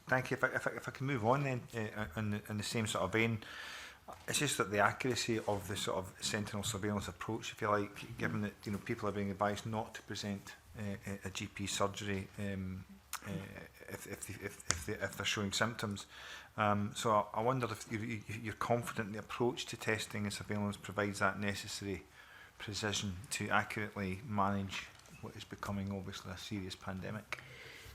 [SPEAKER 6] Thank you. If I can move on then, in the same sort of vein, it's just that the accuracy of the sort of sentinel surveillance approach, if you like, given that people are being advised not to present a GP surgery if they're showing symptoms. So I wonder if you're confident the approach to testing and surveillance provides that necessary precision to accurately manage what is becoming obviously a serious pandemic.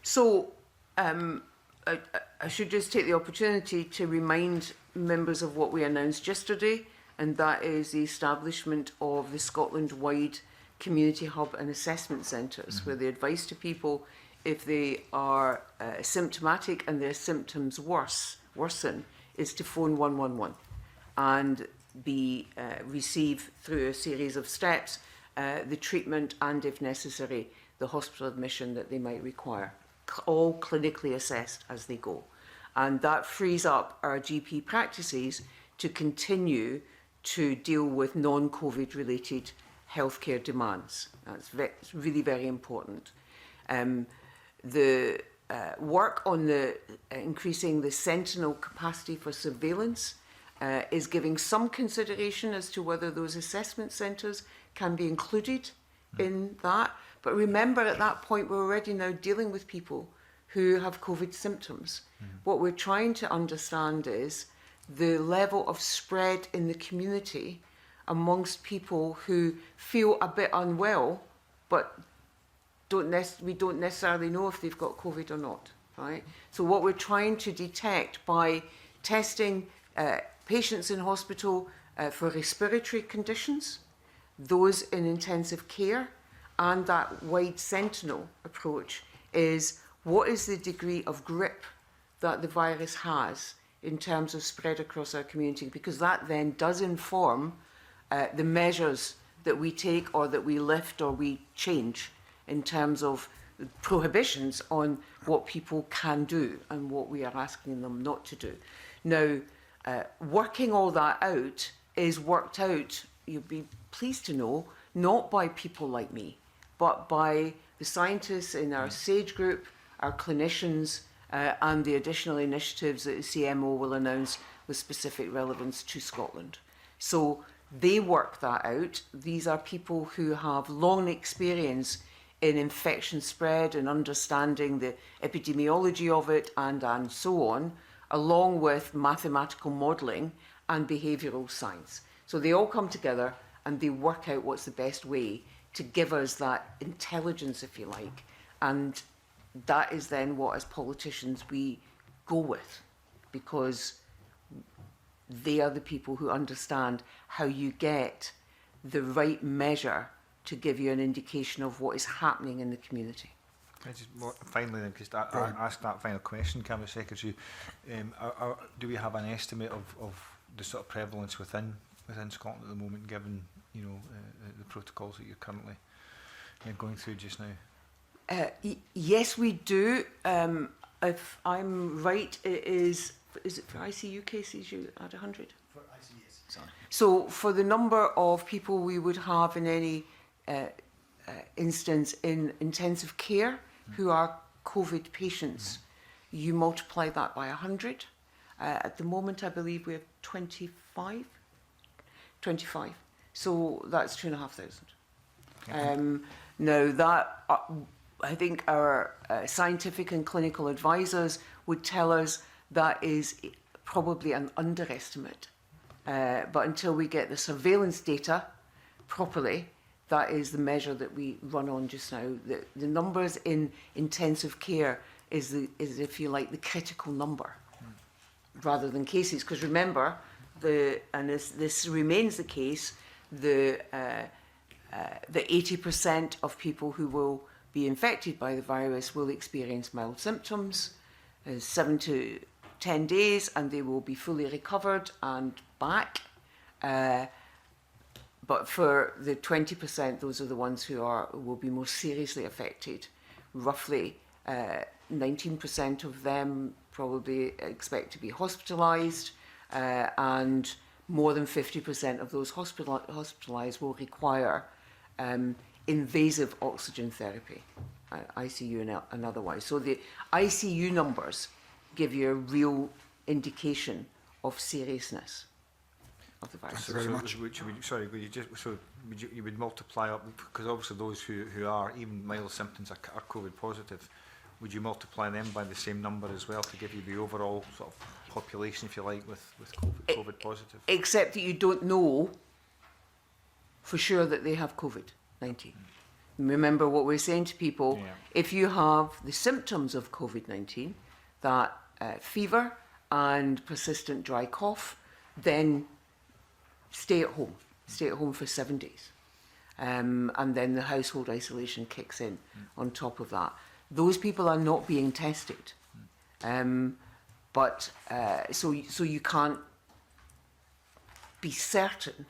[SPEAKER 2] So I should just take the opportunity to remind members of what we announced yesterday, and that is the establishment of the Scotland-wide community hub and assessment centres, where the advice to people, if they are symptomatic and their symptoms worsen, is to phone 111 and receive through a series of steps the treatment and, if necessary, the hospital admission that they might require, all clinically assessed as they go. And that frees up our GP practices to continue to deal with non-COVID related healthcare demands. That's really very important. The work on the increasing the sentinel capacity for surveillance is giving some consideration as to whether those assessment centres can be included in that. But remember, at that point, we're already now dealing with people who have COVID symptoms. What we're trying to understand is the level of spread in the community amongst people who feel a bit unwell, but we don't necessarily know if they've got COVID or not, right? So what we're trying to detect by testing patients in hospital for respiratory conditions, those in intensive care, and that wide sentinel approach is what is the degree of grip that the virus has in terms of spread across our community, because that then does inform the measures that we take or that we lift or we change in terms of prohibitions on what people can do and what we are asking them not to do. Now, working all that out is worked out, you'll be pleased to know, not by people like me, but by the scientists in our SAGE group, our clinicians, and the additional initiatives that the CMO will announce with specific relevance to Scotland. So they work that out. These are people who have long experience in infection spread and understanding the epidemiology of it and so on, along with mathematical modelling and behavioural science. So they all come together and they work out what's the best way to give us that intelligence, if you like. And that is then what, as politicians, we go with, because they are the people who understand how you get the right measure to give you an indication of what is happening in the community.
[SPEAKER 6] Can I just, finally then, just ask that final question, Cabinet Secretary. Do we have an estimate of the sort of prevalence within Scotland at the moment, given the protocols that you're currently going through just now?
[SPEAKER 2] Yes, we do. If I'm right, is it for ICU cases you at 100?
[SPEAKER 7] For ICUs, sorry.
[SPEAKER 2] So for the number of people we would have in any instance in intensive care who are COVID patients, you multiply that by 100. At the moment, I believe we have 25. So that's 2,500. Now that I think our scientific and clinical advisors would tell us that is probably an underestimate. But until we get the surveillance data properly, that is the measure that we run on just now. The numbers in intensive care is if you like, the critical number rather than cases. Because remember, and this remains the case, the 80% of people who will be infected by the virus will experience mild symptoms, 7 to 10 days, and they will be fully recovered and back. But for the 20%, those are the ones who will be most seriously affected. Roughly 19% of them probably expect to be hospitalised, and more than 50% of those hospitalised will require invasive oxygen therapy. ICU and otherwise. So the ICU numbers give you a real indication of seriousness of the virus.
[SPEAKER 1] Thank you very much.
[SPEAKER 6] You would multiply up, because obviously those who are even mild symptoms are COVID positive. Would you multiply them by the same number as well to give you the overall sort of population, if you like, with COVID positive?
[SPEAKER 2] Except that you don't know for sure that they have COVID-19. Remember what we're saying to people, if you have the symptoms of COVID-19, that fever and persistent dry cough, then stay at home. Stay at home for 7 days. And then the household isolation kicks in on top of that. Those people are not being tested. So you can't be certain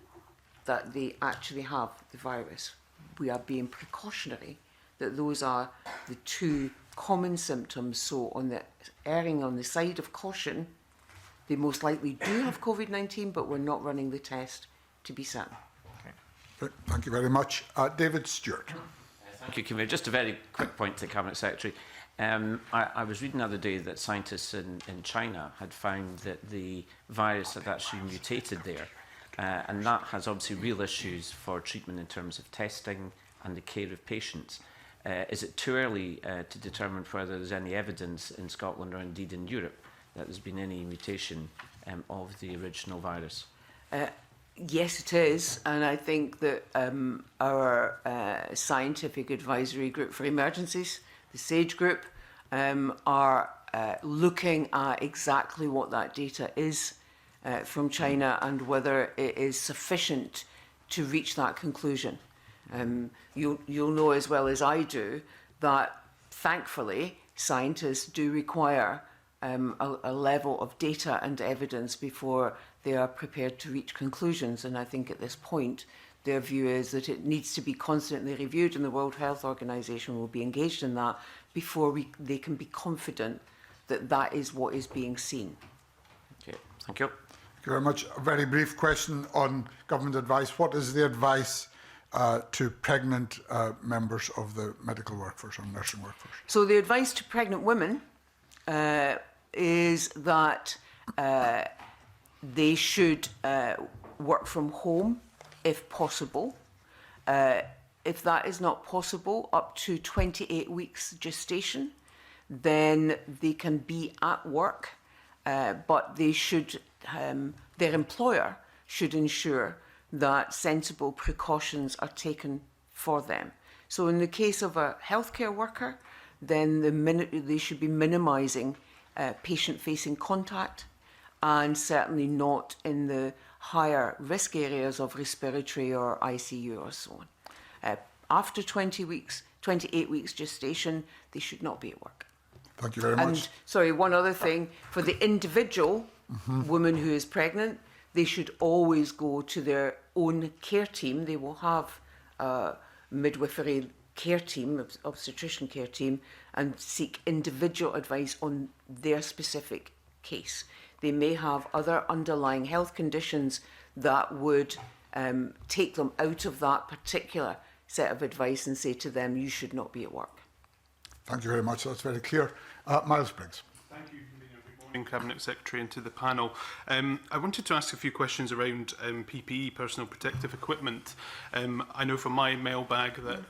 [SPEAKER 2] that they actually have the virus. We are being precautionary that those are the two common symptoms. So erring on the side of caution, they most likely do have COVID-19, but we're not running the test to be certain.
[SPEAKER 1] Okay, thank you very much. David Stewart.
[SPEAKER 7] Thank you, Convener. Just a very quick point to the Cabinet Secretary. I was reading the other day that scientists in China had found that the virus had actually mutated there. And that has obviously real issues for treatment in terms of testing and the care of patients. Is it too early to determine whether there's any evidence in Scotland or indeed in Europe that there's been any mutation of the original virus?
[SPEAKER 2] Yes, it is. And I think that our Scientific Advisory Group for Emergencies, the SAGE group, are looking at exactly what that data is from China and whether it is sufficient to reach that conclusion. You'll know as well as I do that, thankfully, scientists do require a level of data and evidence before they are prepared to reach conclusions. And I think at this point, their view is that it needs to be constantly reviewed, and the World Health Organization will be engaged in that before they can be confident that that is what is being seen.
[SPEAKER 7] Okay, thank you.
[SPEAKER 1] Thank you very much. A very brief question on government advice. What is the advice to pregnant members of the medical workforce or nursing workforce?
[SPEAKER 2] So the advice to pregnant women is that they should work from home if possible. If that is not possible, up to 28 weeks gestation, then they can be at work, but they should, their employer should ensure that sensible precautions are taken for them. So in the case of a healthcare worker, then they should be minimising patient-facing contact, and certainly not in the higher risk areas of respiratory or ICU or so on. After 28 weeks gestation, they should not be at work.
[SPEAKER 1] Thank you very much.
[SPEAKER 2] And sorry, one other thing, for the individual woman who is pregnant, they should always go to their own care team. They will have a midwifery care team, obstetrician care team, and seek individual advice on their specific case. They may have other underlying health conditions that would take them out of that particular set of advice and say to them, you should not be at work.
[SPEAKER 1] Thank you very much. That's very clear. Miles Briggs.
[SPEAKER 8] Thank you, Convener. Good morning, Cabinet Secretary, and to the panel. I wanted to ask a few questions around PPE, personal protective equipment. I know from my mailbag that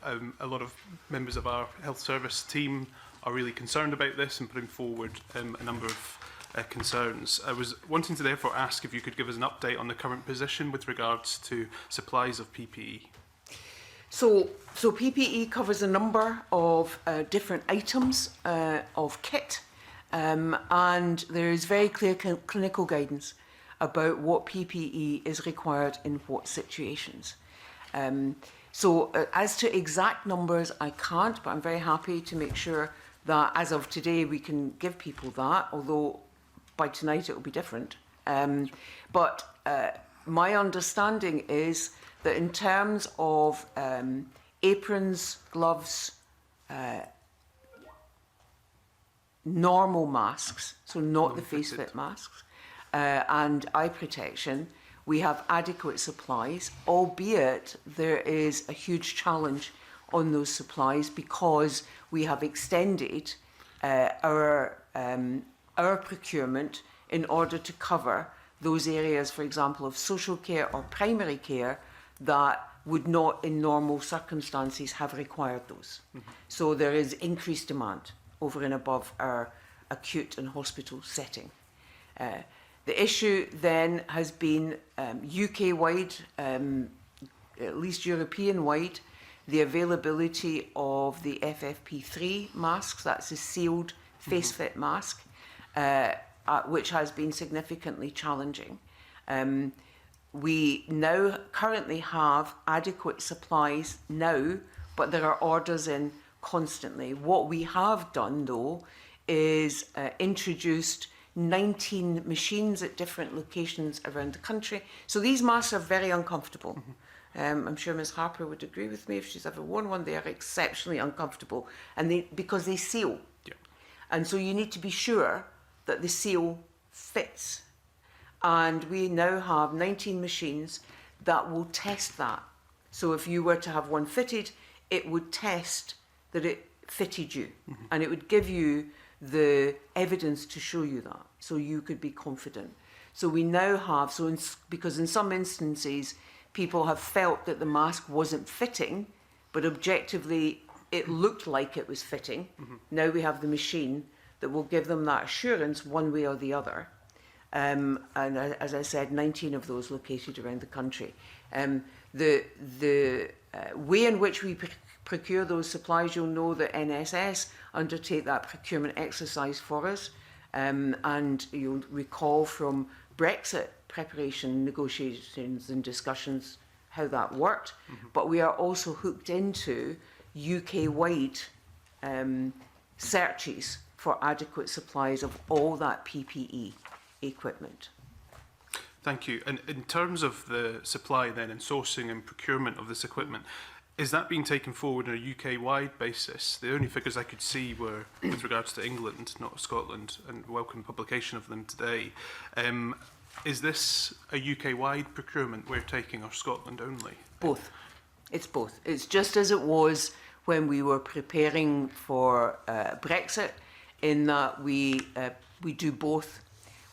[SPEAKER 8] a lot of members of our health service team are really concerned about this and putting forward a number of concerns. I was wanting to therefore ask if you could give us an update on the current position with regards to supplies of PPE.
[SPEAKER 2] So PPE covers a number of different items of kit, and there is very clear clinical guidance about what PPE is required in what situations. As to exact numbers, I can't, but I'm very happy to make sure that as of today we can give people that, although by tonight it will be different. But my understanding is that in terms of aprons, gloves, normal masks, so not the face fit masks, and eye protection, we have adequate supplies, albeit there is a huge challenge on those supplies because we have extended our procurement in order to cover those areas, for example, of social care or primary care that would not in normal circumstances have required those. So there is increased demand over and above our acute and hospital setting. The issue then has been UK-wide, at least European-wide, the availability of the FFP3 masks, that's a sealed face-fit mask, which has been significantly challenging. We now currently have adequate supplies now, but there are orders in constantly. What we have done, though, is introduced 19 machines at different locations around the country. So these masks are very uncomfortable. I'm sure Ms Harper would agree with me if she's ever worn one. They are exceptionally uncomfortable, and because they seal.
[SPEAKER 8] Yeah.
[SPEAKER 2] And so you need to be sure that the seal fits. And we now have 19 machines that will test that. So if you were to have one fitted, it would test that it fitted you. And it would give you the evidence to show you that, so you could be confident. So we now have, because in some instances, people have felt that the mask wasn't fitting, but objectively it looked like it was fitting. Now we have the machine that will give them that assurance one way or the other. And as I said, 19 of those located around the country. The way in which we procure those supplies, you'll know that NSS undertake that procurement exercise for us. And you'll recall from Brexit preparation, negotiations and discussions how that worked. But we are also hooked into UK-wide searches for adequate supplies of all that PPE equipment.
[SPEAKER 8] Thank you. And in terms of the supply then and sourcing and procurement of this equipment, is that being taken forward on a UK-wide basis? The only figures I could see were with regards to England, not Scotland, and welcome publication of them today. Is this a UK-wide procurement we're taking, or Scotland only?
[SPEAKER 2] Both. It's both. It's just as it was when we were preparing for Brexit, in that we do both.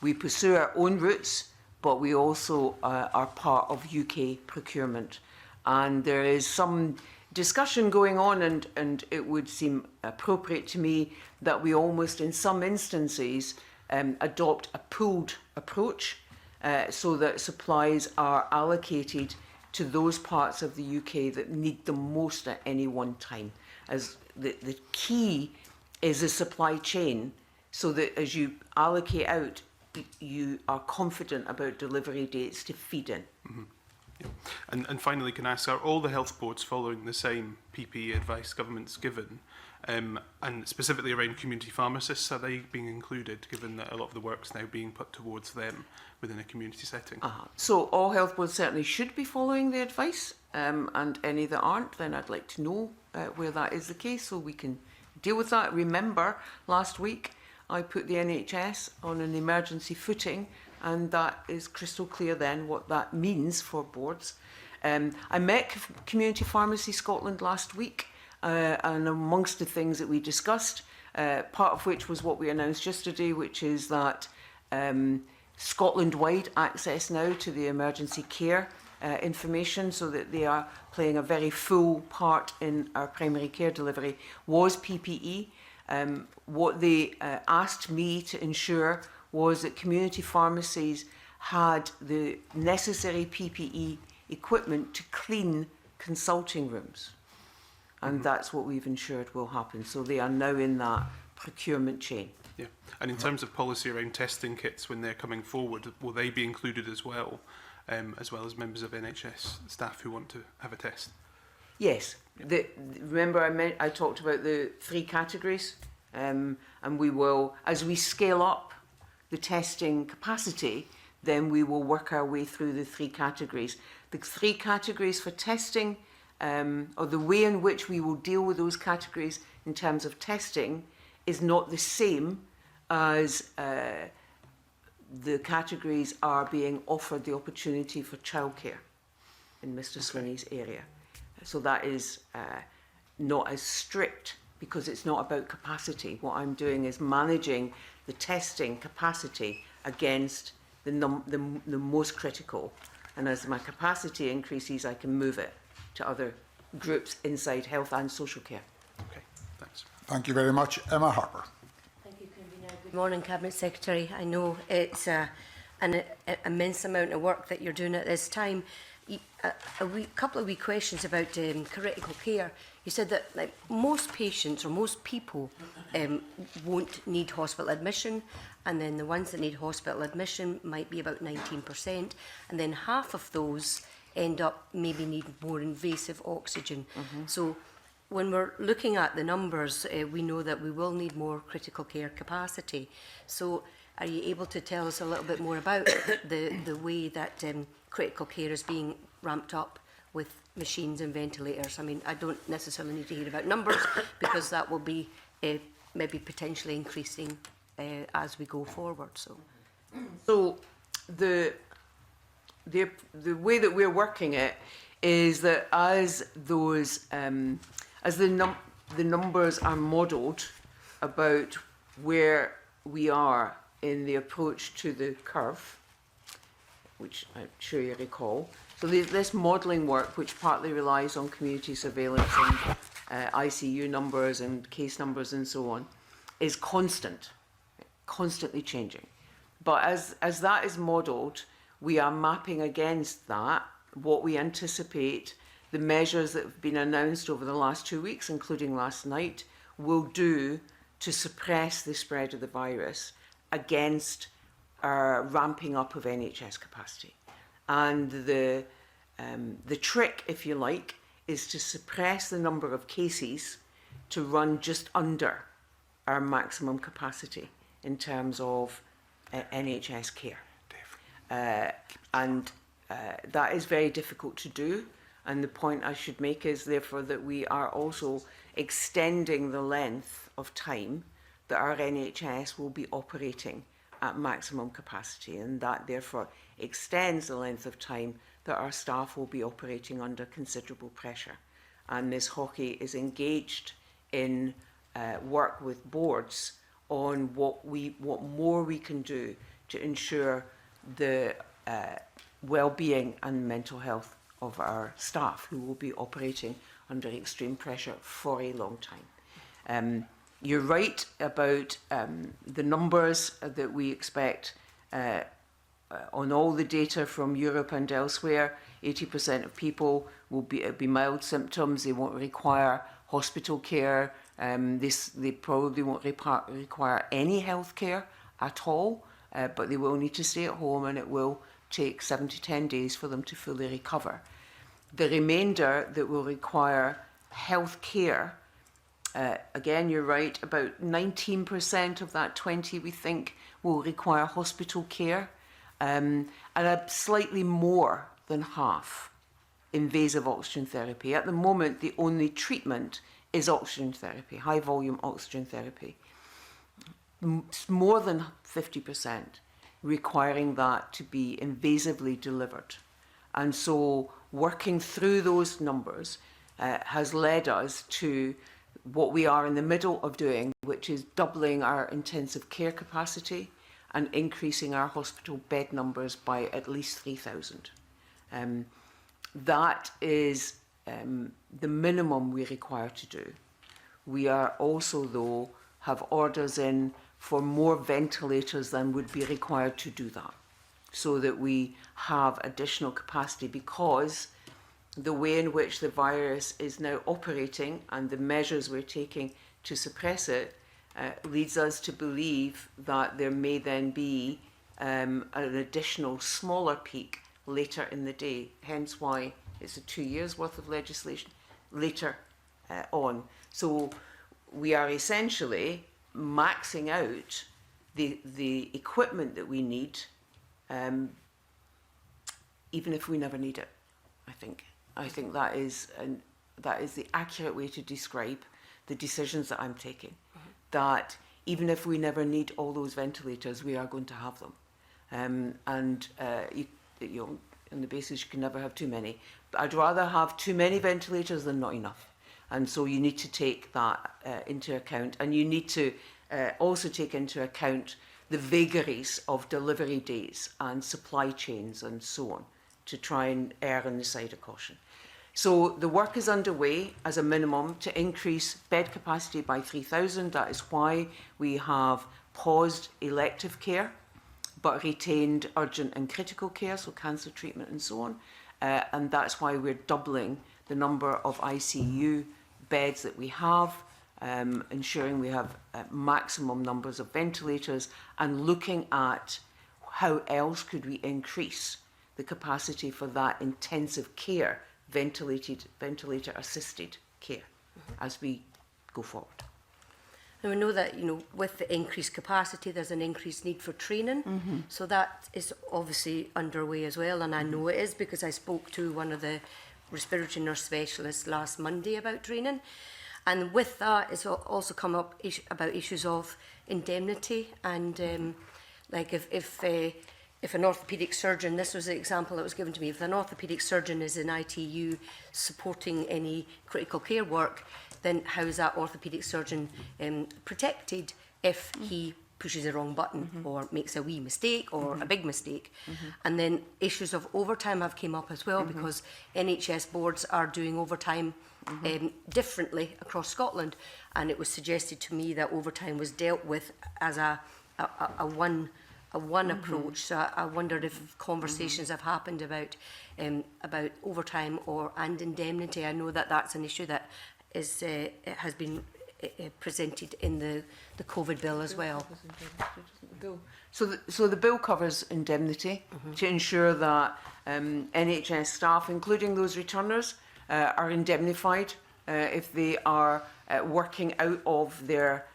[SPEAKER 2] We pursue our own routes, but we also are part of UK procurement. And there is some discussion going on, and it would seem appropriate to me that we almost, in some instances, adopt a pooled approach so that supplies are allocated to those parts of the UK that need them most at any one time. As the key is a supply chain, so that as you allocate out, you are confident about delivery dates to feed in.
[SPEAKER 8] Yeah. And finally, can I ask, are all the health boards following the same PPE advice government's given? And specifically around community pharmacists, are they being included, given that a lot of the work's now being put towards them within a community setting?
[SPEAKER 2] So all health boards certainly should be following the advice, and any that aren't, then I'd like to know where that is the case so we can deal with that. Remember, last week I put the NHS on an emergency footing, and that is crystal clear then what that means for boards. I met Community Pharmacy Scotland last week, and amongst the things that we discussed, part of which was what we announced yesterday, which is that Scotland-wide access now to the emergency care information, so that they are playing a very full part in our primary care delivery, was PPE. What they asked me to ensure was that community pharmacies had the necessary PPE equipment to clean consulting rooms. And that's what we've ensured will happen. So they are now in that procurement chain.
[SPEAKER 8] Yeah. And in terms of policy around testing kits when they're coming forward, will they be included as well as members of NHS staff who want to have a test?
[SPEAKER 2] Yes. Remember I talked about the 3 categories, and we will, as we scale up the testing capacity, then we will work our way through the 3 categories. The 3 categories for testing, or the way in which we will deal with those categories in terms of testing, is not the same as the categories are being offered the opportunity for childcare in Mr. Swinney's area. So that is not as strict, because it's not about capacity. What I'm doing is managing the testing capacity against the most critical. And as my capacity increases, I can move it to other groups inside health and social care.
[SPEAKER 8] Okay, thanks.
[SPEAKER 1] Thank you very much. Emma Harper.
[SPEAKER 9] Thank you, Convener. Good morning, Cabinet Secretary. I know it's an immense amount of work that you're doing at this time. A couple of wee questions about critical care. You said that most patients or most people won't need hospital admission, and then the ones that need hospital admission might be about 19%, and then half of those end up maybe needing more invasive oxygen. So when we're looking at the numbers, we know that we will need more critical care capacity. So are you able to tell us a little bit more about the way that critical care is being ramped up with machines and ventilators? I mean, I don't necessarily need to hear about numbers because that will be maybe potentially increasing as we go forward.
[SPEAKER 2] So the way that we're working it is that as those as the numbers are modelled about where we are in the approach to the curve, which I'm sure you recall. So this modelling work, which partly relies on community surveillance and ICU numbers and case numbers and so on, is constantly changing. But as that is modelled, we are mapping against that what we anticipate the measures that have been announced over the last 2 weeks, including last night, will do to suppress the spread of the virus against our ramping up of NHS capacity. And the trick, if you like, is to suppress the number of cases to run just under our maximum capacity in terms of NHS care. That is very difficult to do. And the point I should make is therefore that we are also extending the length of time that our NHS will be operating at maximum capacity, and that therefore extends the length of time that our staff will be operating under considerable pressure. And Ms Hockey is engaged in work with boards on what more we can do to ensure the well-being and mental health of our staff, who will be operating under extreme pressure for a long time. You're right about the numbers that we expect on all the data from Europe and elsewhere. 80% of people will be mild symptoms. They won't require hospital care. They probably won't require any health care at all, but they will need to stay at home, and it will take 7 to 10 days for them to fully recover. The remainder that will require health care, again, you're right, about 19% of that 20 we think will require hospital care, and a slightly more than half invasive oxygen therapy. At the moment, the only treatment is oxygen therapy, high volume oxygen therapy. More than 50% requiring that to be invasively delivered. And so working through those numbers has led us to what we are in the middle of doing, which is doubling our intensive care capacity and increasing our hospital bed numbers by at least 3,000. That is the minimum we require to do. We are also, though, have orders in for more ventilators than would be required to do that, so that we have additional capacity, because the way in which the virus is now operating and the measures we're taking to suppress it leads us to believe that there may then be an additional smaller peak later in the day, hence why it's a 2 years worth of legislation later on. So we are essentially maxing out the equipment that we need, even if we never need it. I think that is the accurate way to describe the decisions that I'm taking. That even if we never need all those ventilators, we are going to have them, you know, on the basis you can never have too many. But I'd rather have too many ventilators than not enough. And so you need to take that into account, and you need to also take into account the vagaries of delivery dates and supply chains and so on, to try and err on the side of caution. So the work is underway as a minimum to increase bed capacity by 3,000. That is why we have paused elective care, but retained urgent and critical care, so cancer treatment and so on. And that's why we're doubling the number of ICU beds that we have, ensuring we have maximum numbers of ventilators, and looking at how else could we increase the capacity for that intensive care, ventilator-assisted care, as we go forward.
[SPEAKER 9] And we know that, with the increased capacity, there's an increased need for training. So that is obviously underway as well. And I know it is because I spoke to one of the respiratory nurse specialists last Monday about training. And with that, it's also come up about issues of indemnity. And like if an orthopaedic surgeon, this was the example that was given to me, if an orthopaedic surgeon is in ITU supporting any critical care work, then how is that orthopaedic surgeon protected if he pushes the wrong button or makes a wee mistake or a big mistake? And then issues of overtime have came up as well, because NHS boards are doing overtime differently across Scotland, and it was suggested to me that overtime was dealt with as a one approach. So I wondered if conversations have happened about overtime and indemnity. I know that that's an issue that has been presented in the COVID bill as well.
[SPEAKER 2] So the bill covers indemnity to ensure that NHS staff, including those returners, are indemnified if they are working out of their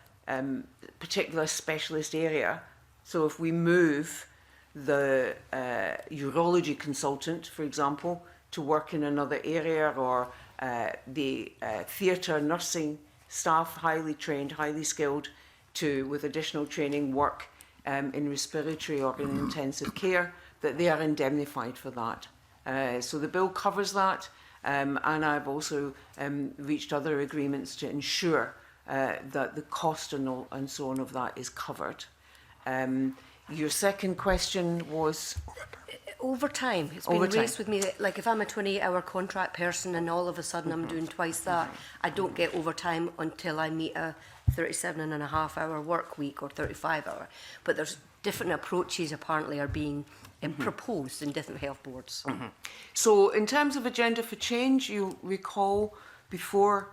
[SPEAKER 2] particular specialist area. So if we move the urology consultant, for example, to work in another area, or the theatre nursing staff, highly trained, highly skilled, with additional training, work in respiratory or in intensive care, that they are indemnified for that. So the bill covers that, and I've also reached other agreements to ensure that the cost and so on of that is covered. Your second question was?
[SPEAKER 9] Overtime. It's been raised with me that, like, if I'm a 28-hour contract person and all of a sudden I'm doing twice that, I don't get overtime until I meet a 37.5-hour work week or 35-hour. But there's different approaches apparently are being proposed in different health boards.
[SPEAKER 2] So in terms of agenda for change, you'll recall before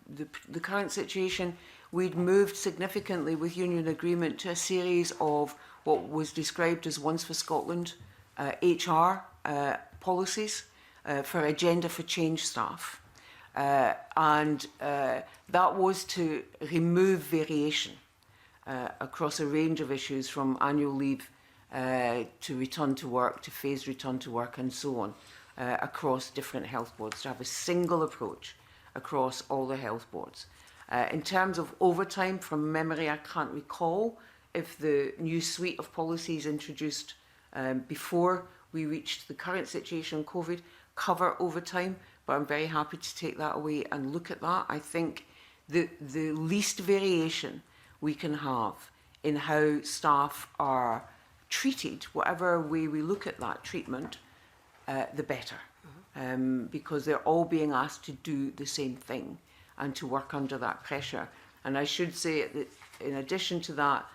[SPEAKER 2] the current situation, we'd moved significantly with union agreement to a series of what was described as Once for Scotland HR policies for agenda for change staff. And that was to remove variation across a range of issues, from annual leave to return to work, to phased return to work, and so on, across different health boards, to have a single approach across all the health boards. In terms of overtime, from memory, I can't recall if the new suite of policies introduced before we reached the current situation on COVID cover overtime, but I'm very happy to take that away and look at that. I think the least variation we can have in how staff are treated, whatever way we look at that treatment, the better. Because they're all being asked to do the same thing and to work under that pressure. And I should say that in addition to that,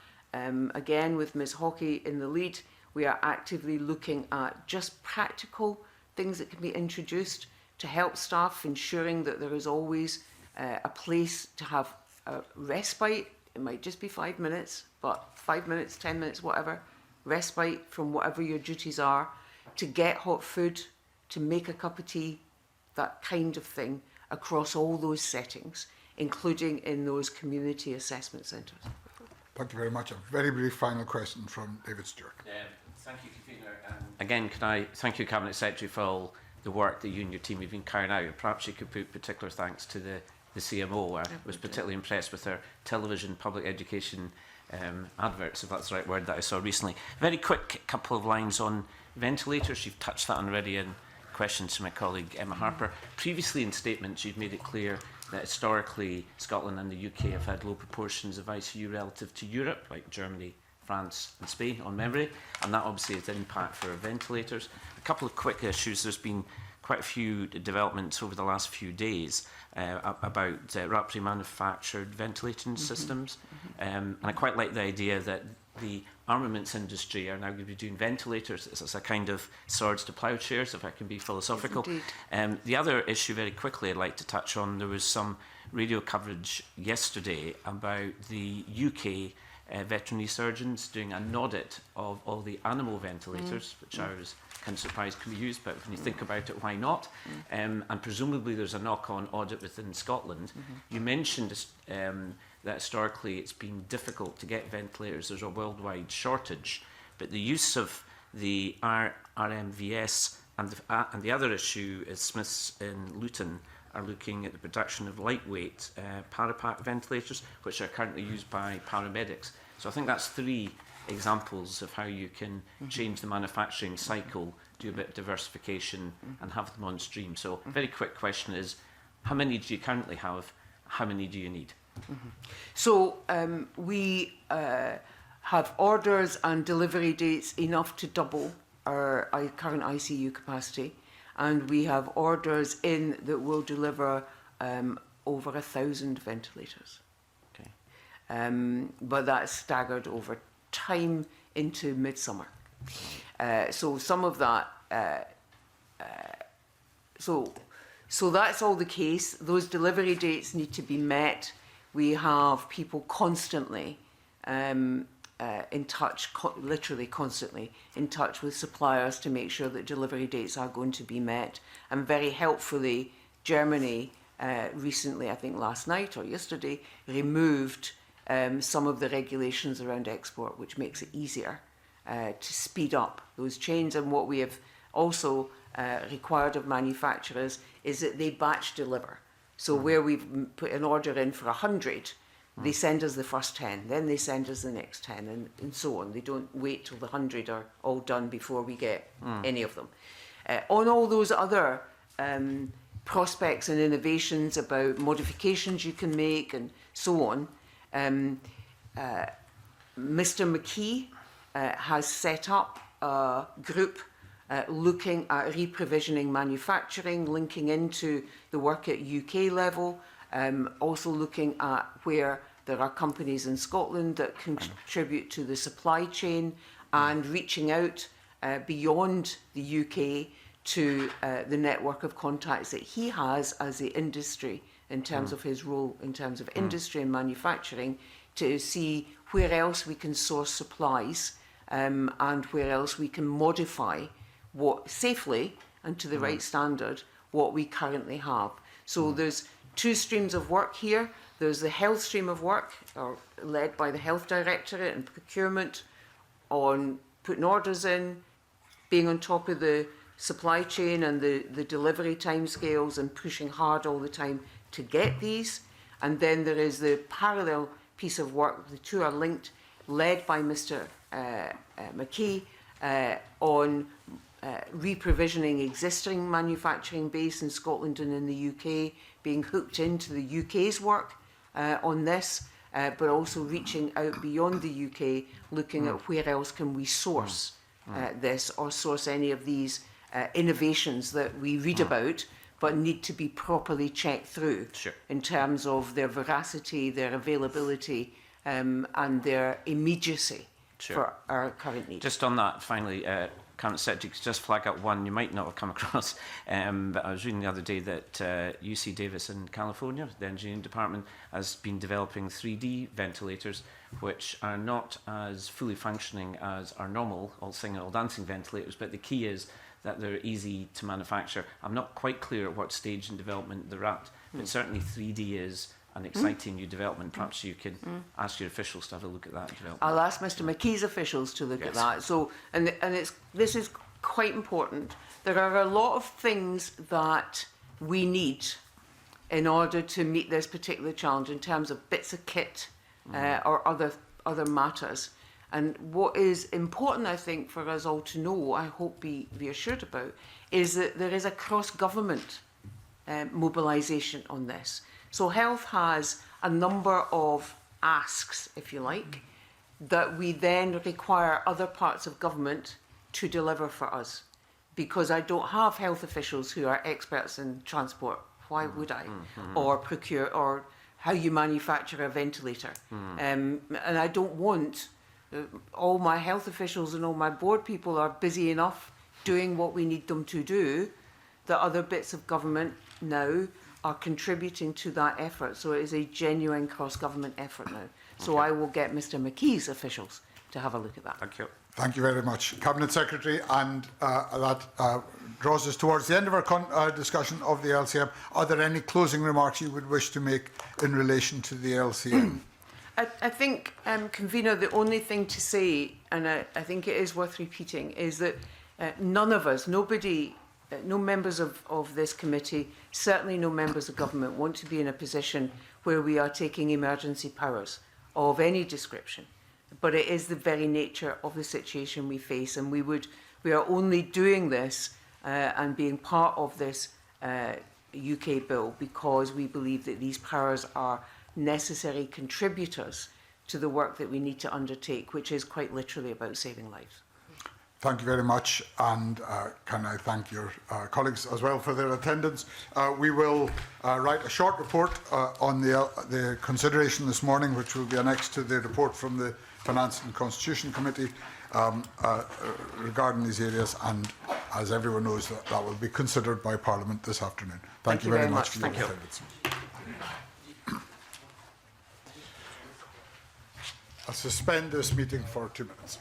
[SPEAKER 2] again with Ms Hockey in the lead, we are actively looking at just practical things that can be introduced to help staff, ensuring that there is always a place to have a respite. It might just be 5 minutes, but 5 minutes, 10 minutes, whatever, respite from whatever your duties are, to get hot food, to make a cup of tea, that kind of thing, across all those settings, including in those community assessment centres.
[SPEAKER 1] Thank you very much. A very brief final question from David Stewart.
[SPEAKER 7] Thank you, Convener. Again, can I thank you, Cabinet Secretary, for all the work that you and your team have been carrying out. Perhaps you could put particular thanks to the CMO. I was particularly impressed with their television public education adverts, if that's the right word, that I saw recently. Very quick couple of lines on ventilators. You've touched that on already in questions to my colleague Emma Harper. Previously in statements, you've made it clear that historically Scotland and the UK have had low proportions of ICU relative to Europe, like Germany, France and Spain, on memory, and that obviously has an impact for our ventilators. A couple of quick issues. There's been quite a few developments over the last few days about rapidly manufactured ventilating systems, and I quite like the idea that the armaments industry are now going to be doing ventilators. It's a kind of swords to ploughshares, if I can be philosophical.
[SPEAKER 2] Yes,
[SPEAKER 7] the other issue, very quickly, I'd like to touch on, there was some radio coverage yesterday about the UK veterinary surgeons doing an audit of all the animal ventilators, which I was kind of surprised can be used, but when you think about it, why not? And presumably there's a knock-on audit within Scotland. You mentioned that historically it's been difficult to get ventilators. There's a worldwide shortage, but the use of the RMVS and the other issue is Smiths in Luton are looking at the production of lightweight parapack ventilators, which are currently used by paramedics. So I think that's 3 examples of how you can change the manufacturing cycle, do a bit of diversification and have them on stream. So a very quick question is, how many do you currently have? How many do you need?
[SPEAKER 2] So we have orders and delivery dates enough to double our current ICU capacity, and we have orders in that will deliver over 1,000 ventilators.
[SPEAKER 7] Okay.
[SPEAKER 2] But that's staggered over time into midsummer. So some of that, so that's all the case. Those delivery dates need to be met. We have people constantly in touch, literally constantly in touch with suppliers to make sure that delivery dates are going to be met. And very helpfully, Germany recently, I think last night or yesterday, removed some of the regulations around export, which makes it easier to speed up those chains. And what we have also required of manufacturers is that they batch deliver. So where we've put an order in for 100, they send us the first 10, then they send us the next 10, and so on. They don't wait till the 100 are all done before we get any of them. On all those other prospects and innovations about modifications you can make and so on, Mr. McKee has set up a group looking at reprovisioning manufacturing, linking into the work at UK level, also looking at where there are companies in Scotland that contribute to the supply chain, and reaching out beyond the UK to the network of contacts that he has as the industry in terms of his role in terms of industry and manufacturing, to see where else we can source supplies and where else we can modify what safely and to the right standard what we currently have. So there's 2 streams of work here. There's the health stream of work, led by the Health Directorate and procurement, on putting orders in, being on top of the supply chain and the delivery timescales, and pushing hard all the time to get these. And then there is the parallel piece of work, the 2 are linked, led by Mr. McKee on reprovisioning existing manufacturing base in Scotland and in the UK, being hooked into the UK's work on this, but also reaching out beyond the UK, looking at where else can we source this, or source any of these innovations that we read about but need to be properly checked through in terms of their veracity, their availability, and their immediacy for our current needs.
[SPEAKER 7] Just on that, finally, Cabinet Secretary, just flag up one you might not have come across, but I was reading the other day that UC Davis in California, the engineering department, has been developing 3D ventilators, which are not as fully functioning as our normal all singing, all dancing ventilators, but the key is that they're easy to manufacture. I'm not quite clear at what stage in development they're at, but certainly 3D is an exciting new development. Perhaps you could ask your officials to have a look at that development.
[SPEAKER 2] I'll ask Mr. McKee's officials to look at that. So, this is quite important. There are a lot of things that we need in order to meet this particular challenge in terms of bits of kit or other matters. And what is important, I think, for us all to know, I hope be reassured about, is that there is a cross-government mobilisation on this. So health has a number of asks, if you like, that we then require other parts of government to deliver for us. Because I don't have health officials who are experts in transport. Why would I? Or procure, or how you manufacture a ventilator. And I don't want all my health officials and all my board people are busy enough doing what we need them to do, that other bits of government now are contributing to that effort. So it is a genuine cross-government effort now. So I will get Mr McKee's officials to have a look at that.
[SPEAKER 7] Thank you.
[SPEAKER 1] Thank you very much, Cabinet Secretary. And that draws us towards the end of our discussion of the LCM. Are there any closing remarks you would wish to make in relation to the LCM?
[SPEAKER 2] I think, Convener, the only thing to say, and I think it is worth repeating, is that none of us, nobody, no members of this committee, certainly no members of government, want to be in a position where we are taking emergency powers of any description. But it is the very nature of the situation we face, and we are only doing this and being part of this UK bill because we believe that these powers are necessary contributors to the work that we need to undertake, which is quite literally about saving lives.
[SPEAKER 1] Thank you very much, and can I thank your colleagues as well for their attendance. We will write a short report on the consideration this morning, which will be annexed to the report from the Finance and Constitution Committee regarding these areas, and as everyone knows, that will be considered by Parliament this afternoon. Thank you very much for your attendance. I'll suspend this meeting for 2 minutes.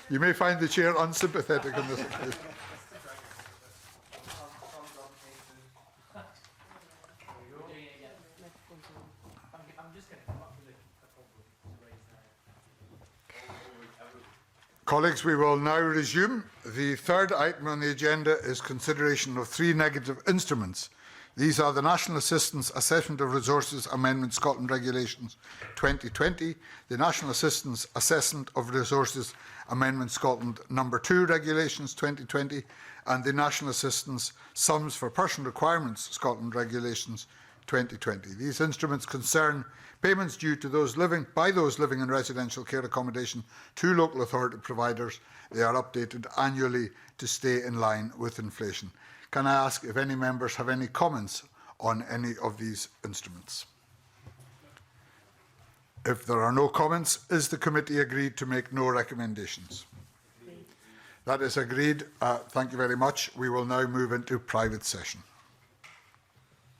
[SPEAKER 1] You may find the chair unsympathetic on this occasion. Colleagues, we will now resume. The third item on the agenda is consideration of 3 negative instruments. These are the National Assistance Assessment of Resources Amendment Scotland Regulations 2020, the National Assistance Assessment of Resources Amendment Scotland No. 2 Regulations 2020, and the National Assistance Sums for Personal Requirements Scotland Regulations 2020. These instruments concern payments due to those living in residential care accommodation to local authority providers. They are updated annually to stay in line with inflation. Can I ask if any members have any comments on any of these instruments? If there are no comments, is the committee agreed to make no recommendations? That is agreed. Thank you very much. We will now move into private session.